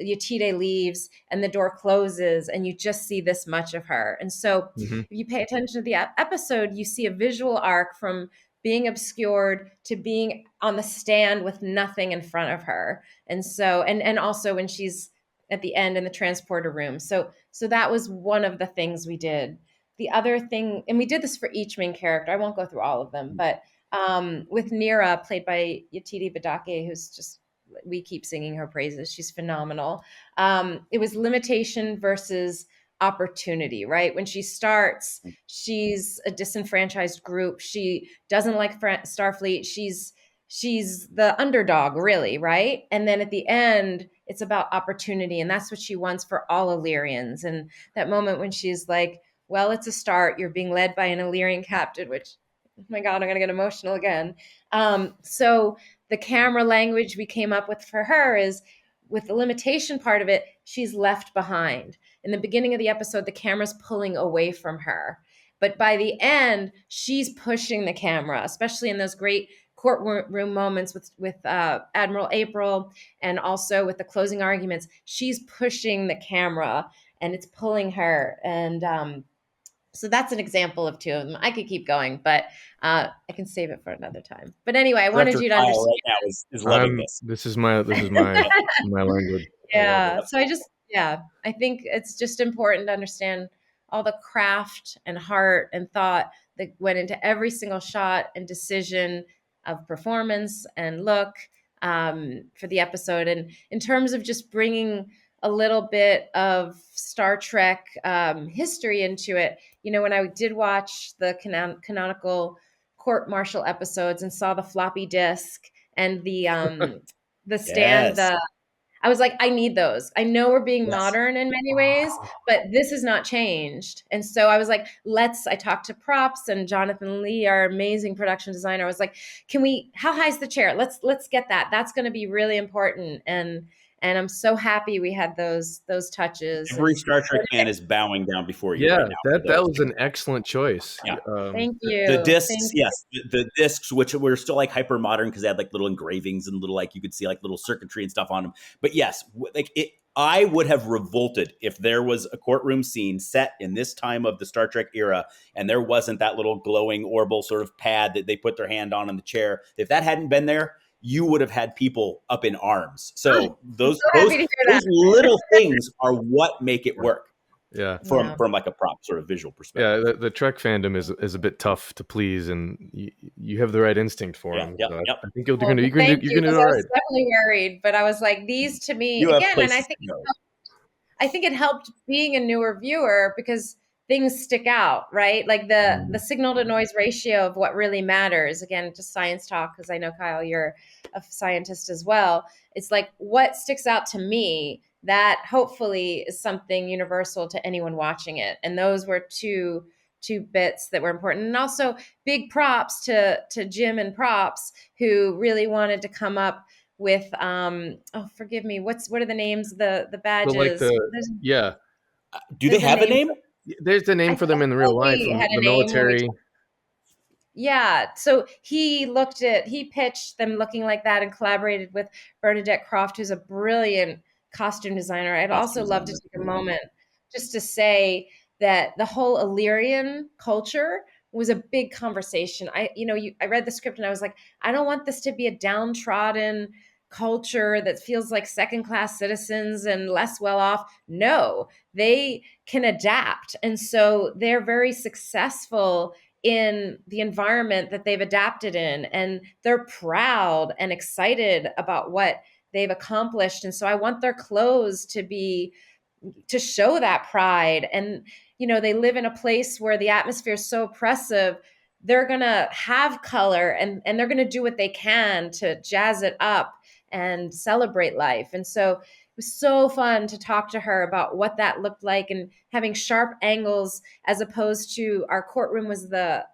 Yetide leaves and the door closes and you just see this much of her. And so if you pay attention to the episode, you see a visual arc from being obscured to being on the stand with nothing in front of her. And so, and also when she's at the end in the transporter room. So that was one of the things we did. The other thing, and we did this for each main character, I won't go through all of them, but with Nira, played by Yetide Badake, who's just, we keep singing her praises. She's phenomenal. It was limitation versus opportunity, right? When she starts, she's a disenfranchised group. She doesn't like Starfleet. She's the underdog, really, right? And then at the end, it's about opportunity, and that's what she wants for all Illyrians. And that moment when she's like, well, it's a start. You're being led by an Illyrian captain, which, oh my God, I'm going to get emotional again. So the camera language we came up with for her is, with the limitation part of it, she's left behind. In the beginning of the episode, the camera's pulling away from her. But by the end, she's pushing the camera, especially in those great courtroom moments with Admiral April, and also with the closing arguments. She's pushing the camera and it's pulling her. And so that's an example of two of them. I could keep going, but I can save it for another time. But anyway, I wanted you to understand. Right now is loving this. This is my my language. Yeah. So I think it's just important to understand all the craft and heart and thought that went into every single shot and decision of performance and look for the episode. And in terms of just bringing a little bit of Star Trek history into it, when I did watch the canonical court-martial episodes and saw the floppy disk and the stand, Yes. I was like, I need those. I know we're being Yes. modern in many ways, but this has not changed. And so I was like, I talked to props and Jonathan Lee, our amazing production designer. I was like, how high is the chair? Let's get that. That's going to be really important. And I'm so happy we had those touches. Every Star Trek fan is bowing down before you Yeah, right now. that was an excellent choice. Yeah. Thank you. The discs, yes, the discs, which were still like hyper modern because they had like little engravings and little, like, you could see like little circuitry and stuff on them. But yes, I would have revolted if there was a courtroom scene set in this time of the Star Trek era and there wasn't that little glowing orbital sort of pad that they put their hand on in the chair. If that hadn't been there, you would have had people up in arms. So those little things are what make it work. Yeah. From like a prop sort of visual perspective. Yeah, the Trek fandom is a bit tough to please, and you have the right instinct for them. Yep. I think you're gonna do all I right. was definitely worried, but I was like, these to me again, and I think it helped being a newer viewer because things stick out, right? Like the signal to noise ratio of what really matters. Again, just science talk, because I know, Kyle, you're a scientist as well. It's like, what sticks out to me that hopefully is something universal to anyone watching it. And those were two bits that were important. And also big props to Jim and props, who really wanted to come up with forgive me, what are the names, the badges? So Do they There's a have a name. name? There's the name I for them in real thought life we from had a the name when we. military. Yeah, so he pitched them looking like that and collaborated with Bernadette Croft, who's a brilliant costume designer. I'd Costume also love to designer. take a moment just to say that the whole Illyrian culture was a big conversation. I read the script and I was like, I don't want this to be a downtrodden culture that feels like second-class citizens and less well off. No, they can adapt. And so they're very successful in the environment that they've adapted in, and they're proud and excited about what they've accomplished. And so I want their clothes to show that pride. And they live in a place where the atmosphere is so oppressive. They're going to have color, and they're going to do what they can to jazz it up and celebrate life. And so it was so fun to talk to her about what that looked like, and having sharp angles as opposed to our courtroom was the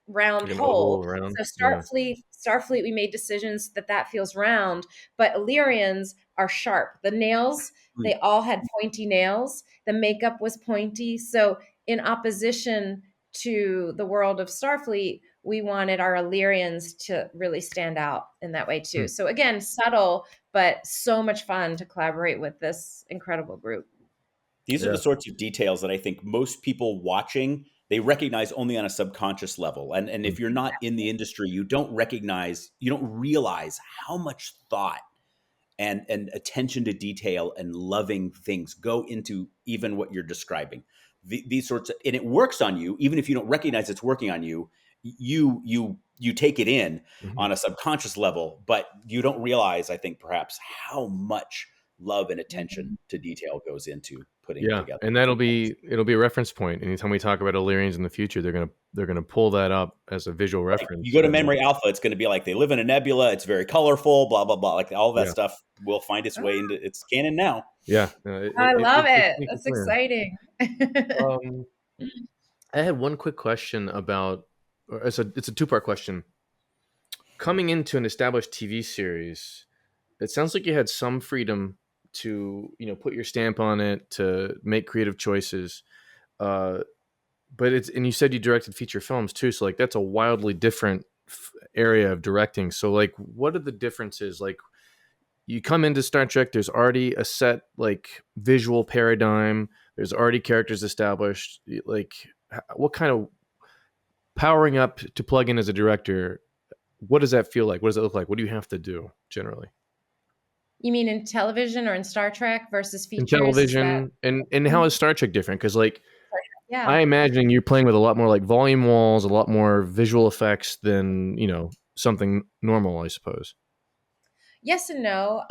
round Like an hole. oval around. So Yeah. Starfleet, we made decisions that feels round, but Illyrians are sharp. The nails, they all had pointy nails. The makeup was pointy. So in opposition to the world of Starfleet, we wanted our Illyrians to really stand out in that way too. Hmm. So again, subtle, but so much fun to collaborate with this incredible group. These are Yeah. the sorts of details that I think most people watching, they recognize only on a subconscious level. And if you're not in the industry, you don't realize how much thought and attention to detail and loving things go into even what you're describing. These sorts of, and it works on you, even if you don't recognize it's working on you. You take it in Mhm. on a subconscious level, but you don't realize, I think, perhaps how much love and attention to detail goes into putting Yeah, together and it'll be a reference point. Anytime we talk about Illyrians in the future, they're gonna pull that up as a visual Right. You reference. go to Memory Alpha, it's going to be like they live in a nebula. It's very colorful, blah, blah, blah. Like all that Yeah, stuff will find its way into it's canon now. yeah, I love it's it. making That's clear. exciting. Um, I had one quick question about, or it's a two-part question. Coming into an established TV series, it sounds like you had some freedom to put your stamp on it, to make creative choices. Uh, but and you said you directed feature films too, so like that's a wildly different area of directing. So like, what are the differences? Like, you come into Star Trek, there's already a set like visual paradigm, there's already characters established. Like, what kind of powering up to plug in as a director? What does that feel like? What does it look like? What do you have to do generally You mean in television or in Star Trek versus in features? Is that? television? And how is Star Trek different? Because like, Yeah. I imagine you're playing with a lot more like volume walls, a lot more visual effects than something normal, I suppose. Yes and no.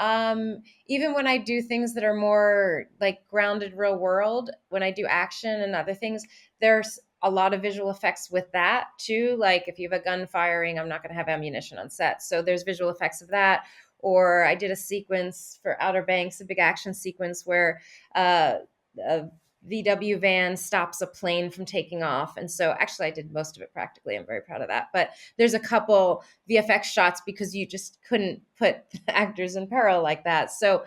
Even when I do things that are more like grounded real world, when I do action and other things, there's a lot of visual effects with that too. Like if you have a gun firing, I'm not going to have ammunition on set. So there's visual effects of that. Or I did a sequence for Outer Banks, a big action sequence where uh, a VW van stops a plane from taking off. And so actually I did most of it practically. I'm very proud of that. But there's a couple VFX shots because you just couldn't put actors in peril like that. So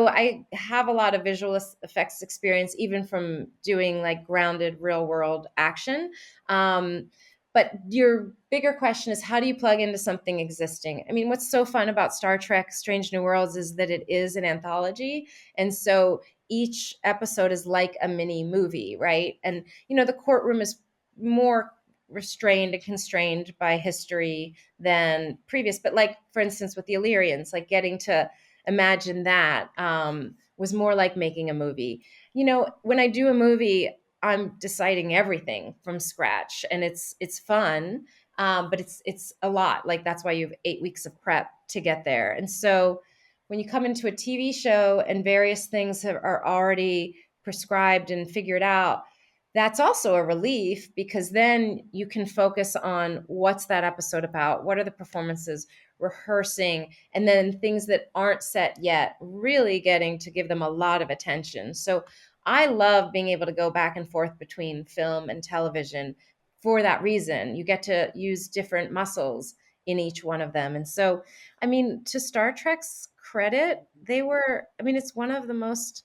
I have a lot of visual effects experience, even from doing like grounded real world action. But your bigger question is, how do you plug into something existing? I mean, what's so fun about Star Trek Strange New Worlds is that it is an anthology. And so each episode is like a mini movie, right? And, the courtroom is more restrained and constrained by history than previous. But like, for instance, with the Illyrians, like getting to imagine that was more like making a movie. When I do a movie, I'm deciding everything from scratch, and it's fun, but it's a lot. Like that's why you have 8 weeks of prep to get there. And so when you come into a TV show and various things are already prescribed and figured out, that's also a relief because then you can focus on what's that episode about, what are the performances, rehearsing, and then things that aren't set yet, really getting to give them a lot of attention. So I love being able to go back and forth between film and television for that reason. You get to use different muscles in each one of them. And so, I mean, to Star Trek's credit, it's one of the most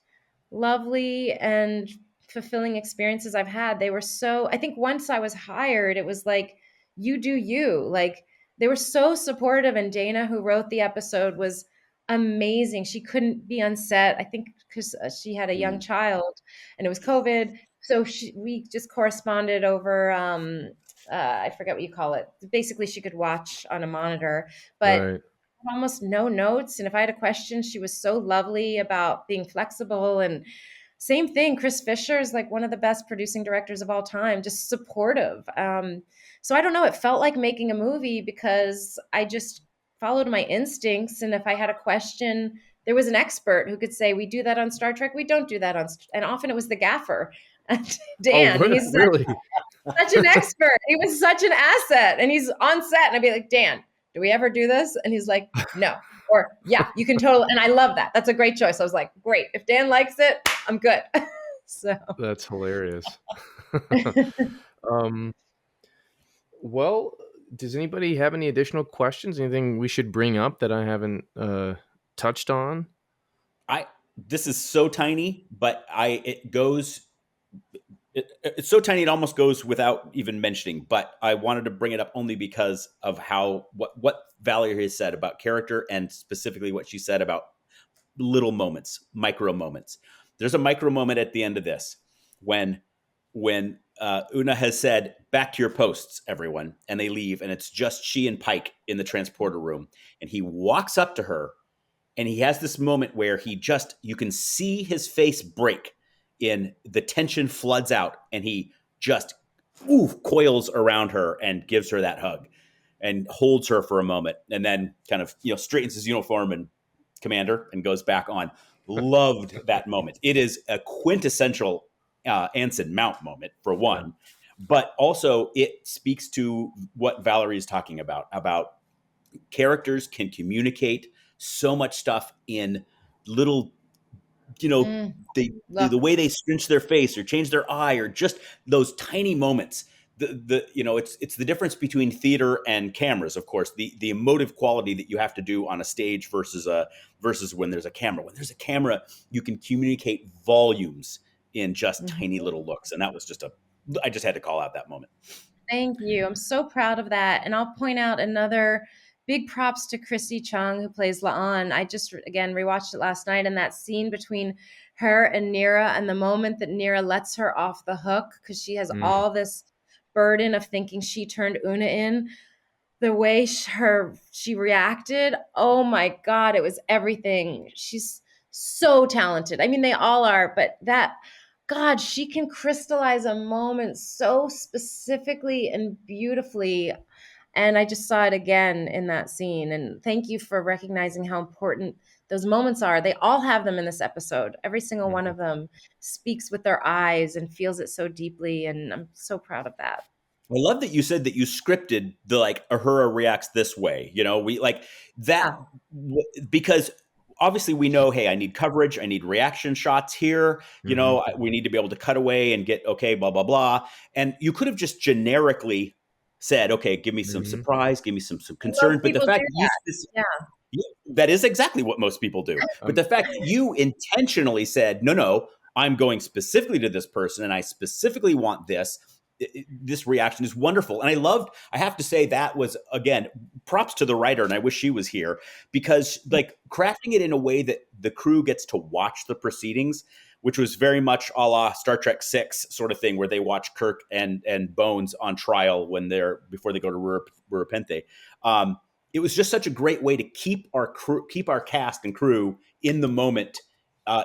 lovely and fulfilling experiences I've had. They were so, I think once I was hired, it was like, you do you. Like, they were so supportive. And Dana, who wrote the episode, was amazing. She couldn't be on set, I think, because she had a young Mm. child and it was COVID. So we just corresponded over, I forget what you call it. Basically, she could watch on a monitor, but Right. almost no notes. And if I had a question, she was so lovely about being flexible. And same thing, Chris Fisher is like one of the best producing directors of all time, just supportive. So I don't know, it felt like making a movie because I just followed my instincts. And if I had a question, there was an expert who could say, we do that on Star Trek, we don't do that on, and often it was the gaffer. Oh, Dan, he's really? such an expert. He was such an asset. And he's on set. And I'd be like, Dan, do we ever do this? And he's like, no. Or, yeah, you can totally. And I love that. That's a great choice. I was like, great. If Dan likes it, I'm good. So, That's hilarious. um, well, does anybody have any additional questions? Anything we should bring up that I haven't touched on? This is so tiny, but it's so tiny it almost goes without even mentioning. But I wanted to bring it up only because of what Valerie has said about character, and specifically what she said about little moments, micro moments. There's a micro moment at the end of this when Una has said, "Back to your posts, everyone," and they leave, and it's just she and Pike in the transporter room, and he walks up to her, and he has this moment where you can see his face break, in the tension floods out, and he just coils around her and gives her that hug and holds her for a moment, and then kind of straightens his uniform and commander and goes back on. Loved that moment. It is a quintessential Anson Mount moment, for one, but also it speaks to what Valerie is talking about characters can communicate so much stuff in little, the way they scrunch their face or change their eye, or just those tiny moments. It's the difference between theater and cameras, of course, the emotive quality that you have to do on a stage versus when there's a camera. When there's a camera, you can communicate volumes in just tiny little looks. And that was I just had to call out that moment. Thank you. I'm so proud of that. And I'll point out another big props to Chrissy Chung, who plays La'an. I just, again, rewatched it last night, and that scene between her and Nira, and the moment that Nira lets her off the hook because she has all this burden of thinking she turned Una in. The way she reacted, oh my God, it was everything. She's so talented. I mean, they all are, but God, she can crystallize a moment so specifically and beautifully. And I just saw it again in that scene. And thank you for recognizing how important those moments are. They all have them in this episode. Every single one of them speaks with their eyes and feels it so deeply. And I'm so proud of that. I love that you said that you scripted the Uhura reacts this way. We like that because obviously we know, hey, I need coverage, I need reaction shots here. We need to be able to cut away and get okay, blah blah blah. And you could have just generically said, okay, give me some surprise, give me some concern. But the fact that is exactly what most people do. But the fact that you intentionally said, no, I'm going specifically to this person, and I specifically want this reaction is wonderful. And I have to say, that was, again, props to the writer, and I wish she was here, because crafting it in a way that the crew gets to watch the proceedings, which was very much a la Star Trek 6 sort of thing, where they watch Kirk and Bones on trial before they go to Rurapente. It was just such a great way to keep our cast and crew in the moment,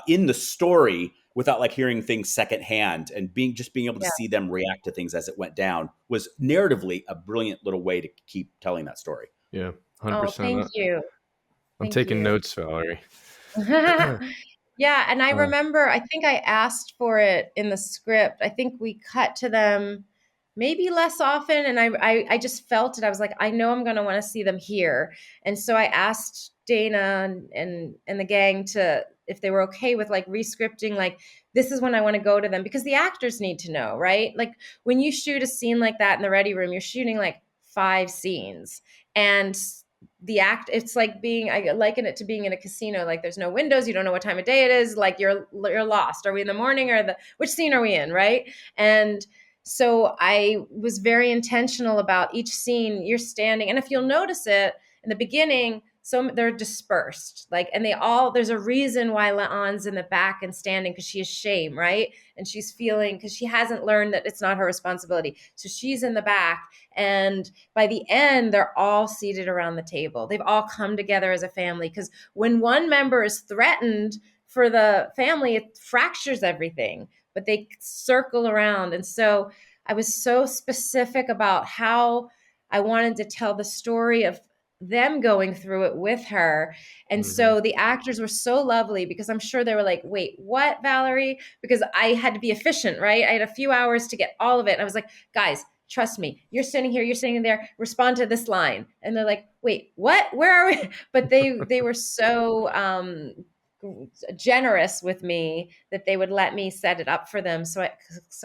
in the story, without hearing things secondhand, and being able to see them react to things as it went down was narratively a brilliant little way to keep telling that story. Yeah, 100%. Oh, thank you. I'm taking notes, Valerie. Yeah, and I remember, I think I asked for it in the script. I think we cut to them maybe less often, and I just felt it. I was like, I know I'm going to want to see them here. And so I asked Dana and the gang if they were okay with rescripting, this is when I want to go to them, because the actors need to know, right? When you shoot a scene like that in the ready room, you're shooting 5 scenes, and the act, it's like I liken it to being in a casino. Like there's no windows, you don't know what time of day it is, like you're lost. Are we in the morning or which scene are we in, right? And so I was very intentional about each scene. You're standing, and if you'll notice it in the beginning, so they're dispersed, like, and there's a reason why Leon's in the back and standing, because she has shame, right? And she's feeling, because she hasn't learned that it's not her responsibility. So she's in the back, and by the end, they're all seated around the table. They've all come together as a family, because when one member is threatened for the family, it fractures everything, but they circle around. And so I was so specific about how I wanted to tell the story of them going through it with her. And so the actors were so lovely, because I'm sure they were like, wait, what, Valerie? Because I had to be efficient, right? I had a few hours to get all of it. And I was like, guys, trust me, you're standing here, you're standing there, respond to this line. And they're like, wait, what? Where are we? But they were so generous with me that they would let me set it up for them, so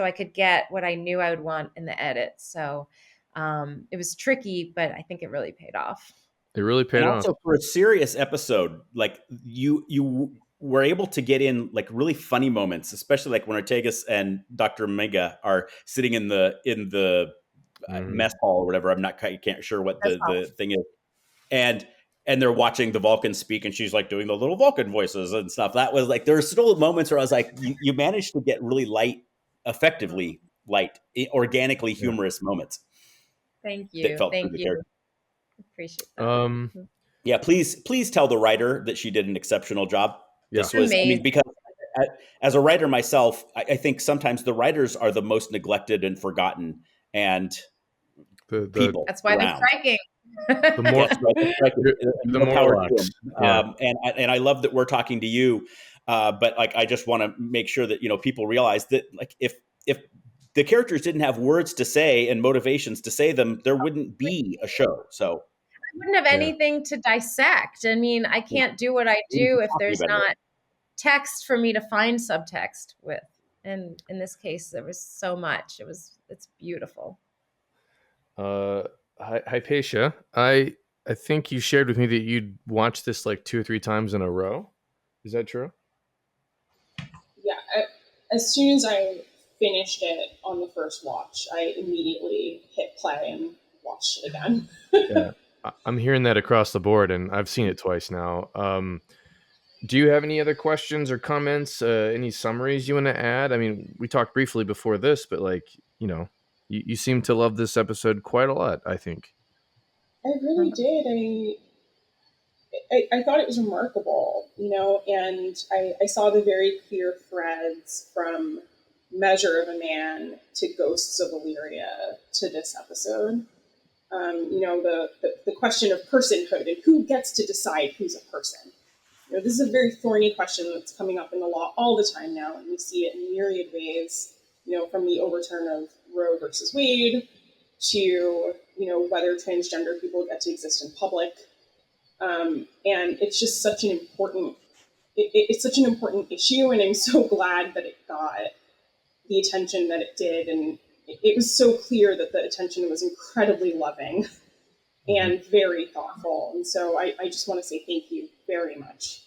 I could get what I knew I would want in the edit. So it was tricky, but I think it really paid off. It really paid And off. also for a serious episode, like you were able to get in like really funny moments, especially like when Ortegas and Dr. Mega are sitting in the mess hall or whatever. I'm not can't sure what the thing is, and they're watching the Vulcan speak, and she's like doing the little Vulcan voices and stuff. That was like, there were still moments where I was like, you managed to get really light, effectively light, organically humorous moments. Thank you. That felt Thank through the you. character. Appreciate that. Yeah, please tell the writer that she did an exceptional job. Yeah. This was, Amazing. I mean, because as a writer myself, I think sometimes the writers are the most neglected and forgotten, and people. That's why around. they're striking. The more, Yes, right, that's right. the More power to Morlocks. them. And I love that we're talking to you, but like I just want to make sure that people realize that like if the characters didn't have words to say and motivations to say them, there wouldn't be a show. So I wouldn't have anything to dissect. I mean, I can't do what I do if there's not text for me to find subtext with. And in this case, there was so much. It's beautiful. Hypatia, I think you shared with me that you'd watched this like 2 or 3 times in a row. Is that true? Yeah. As soon as I finished it on the first watch, I immediately hit play and watched it again. Yeah, I'm hearing that across the board, and I've seen it twice now. Do you have any other questions or comments? Any summaries you want to add? I mean, we talked briefly before this, but like, you seem to love this episode quite a lot, I think. I really did. I thought it was remarkable, and I saw the very clear threads from Measure of a Man to Ghosts of Illyria to this episode. The question of personhood and who gets to decide who's a person. This is a very thorny question that's coming up in the law all the time now, and we see it in myriad ways, from the overturn of Roe versus Wade to, whether transgender people get to exist in public. And it's just such an important, it's such an important issue, and I'm so glad that it got the attention that it did. And it was so clear that the attention was incredibly loving and very thoughtful. And so I just want to say thank you very much.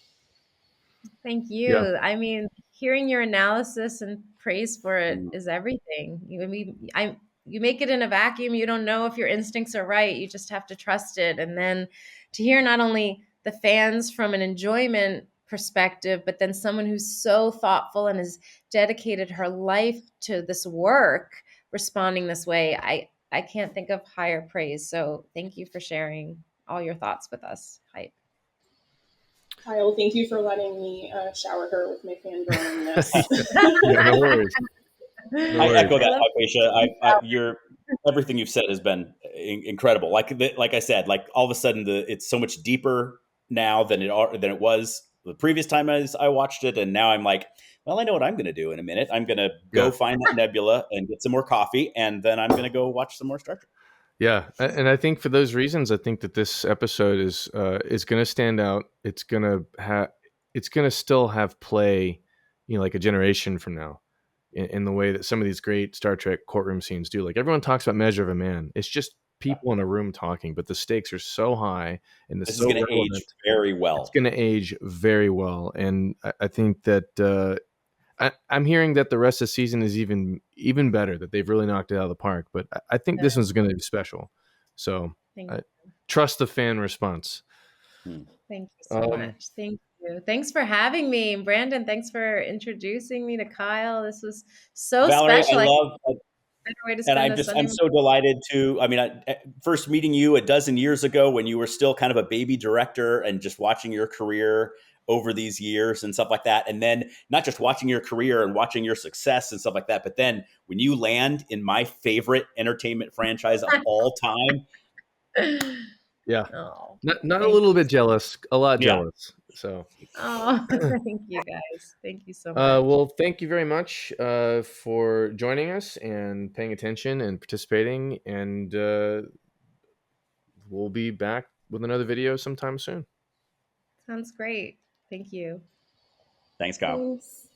Thank you. Yeah. I mean, hearing your analysis and praise for it is everything. You make it in a vacuum. You don't know if your instincts are right. You just have to trust it. And then to hear not only the fans from an enjoyment perspective, but then someone who's so thoughtful and has dedicated her life to this work, responding this way, I can't think of higher praise. So thank you for sharing all your thoughts with us. Hype. Kyle, thank you for letting me shower her with my fangirlingness. Yeah, no worries. I echo that, Hypatia. Everything you've said has been incredible. Like I said, like all of a sudden, it's so much deeper now than it was the previous time I watched it, and now I'm like, well, I know what I'm going to do in a minute. I'm going to go find that nebula and get some more coffee, and then I'm going to go watch some more Star Trek. Yeah, and I think for those reasons, I think that this episode is going to stand out. It's going to still have play, like a generation from now, in the way that some of these great Star Trek courtroom scenes do. Like everyone talks about Measure of a Man. It's just people in a room talking, but the stakes are so high and it's This is so going to age relevant. very It's well. going to age very well, and I think that I'm hearing that the rest of the season is even better. That they've really knocked it out of the park. But I think this one's going to be special. So trust the fan response. Thank you so much. Thank you. Thanks for having me, Brandon. Thanks for introducing me to Kyle. This was so Valerie, special. I love. Better way to And spend a Sunday. I'm so delighted to, I mean, first meeting you a dozen years ago when you were still kind of a baby director, and just watching your career over these years and stuff like that. And then not just watching your career and watching your success and stuff like that, but then when you land in my favorite entertainment franchise of all time. Yeah. Oh, Not a little bit jealous, a lot Yeah. jealous. So, oh, thank you guys. Thank you so much. well, thank you very much for joining us and paying attention and participating. And we'll be back with another video sometime soon. Sounds great. Thank you. Thanks, Kyle. Thanks.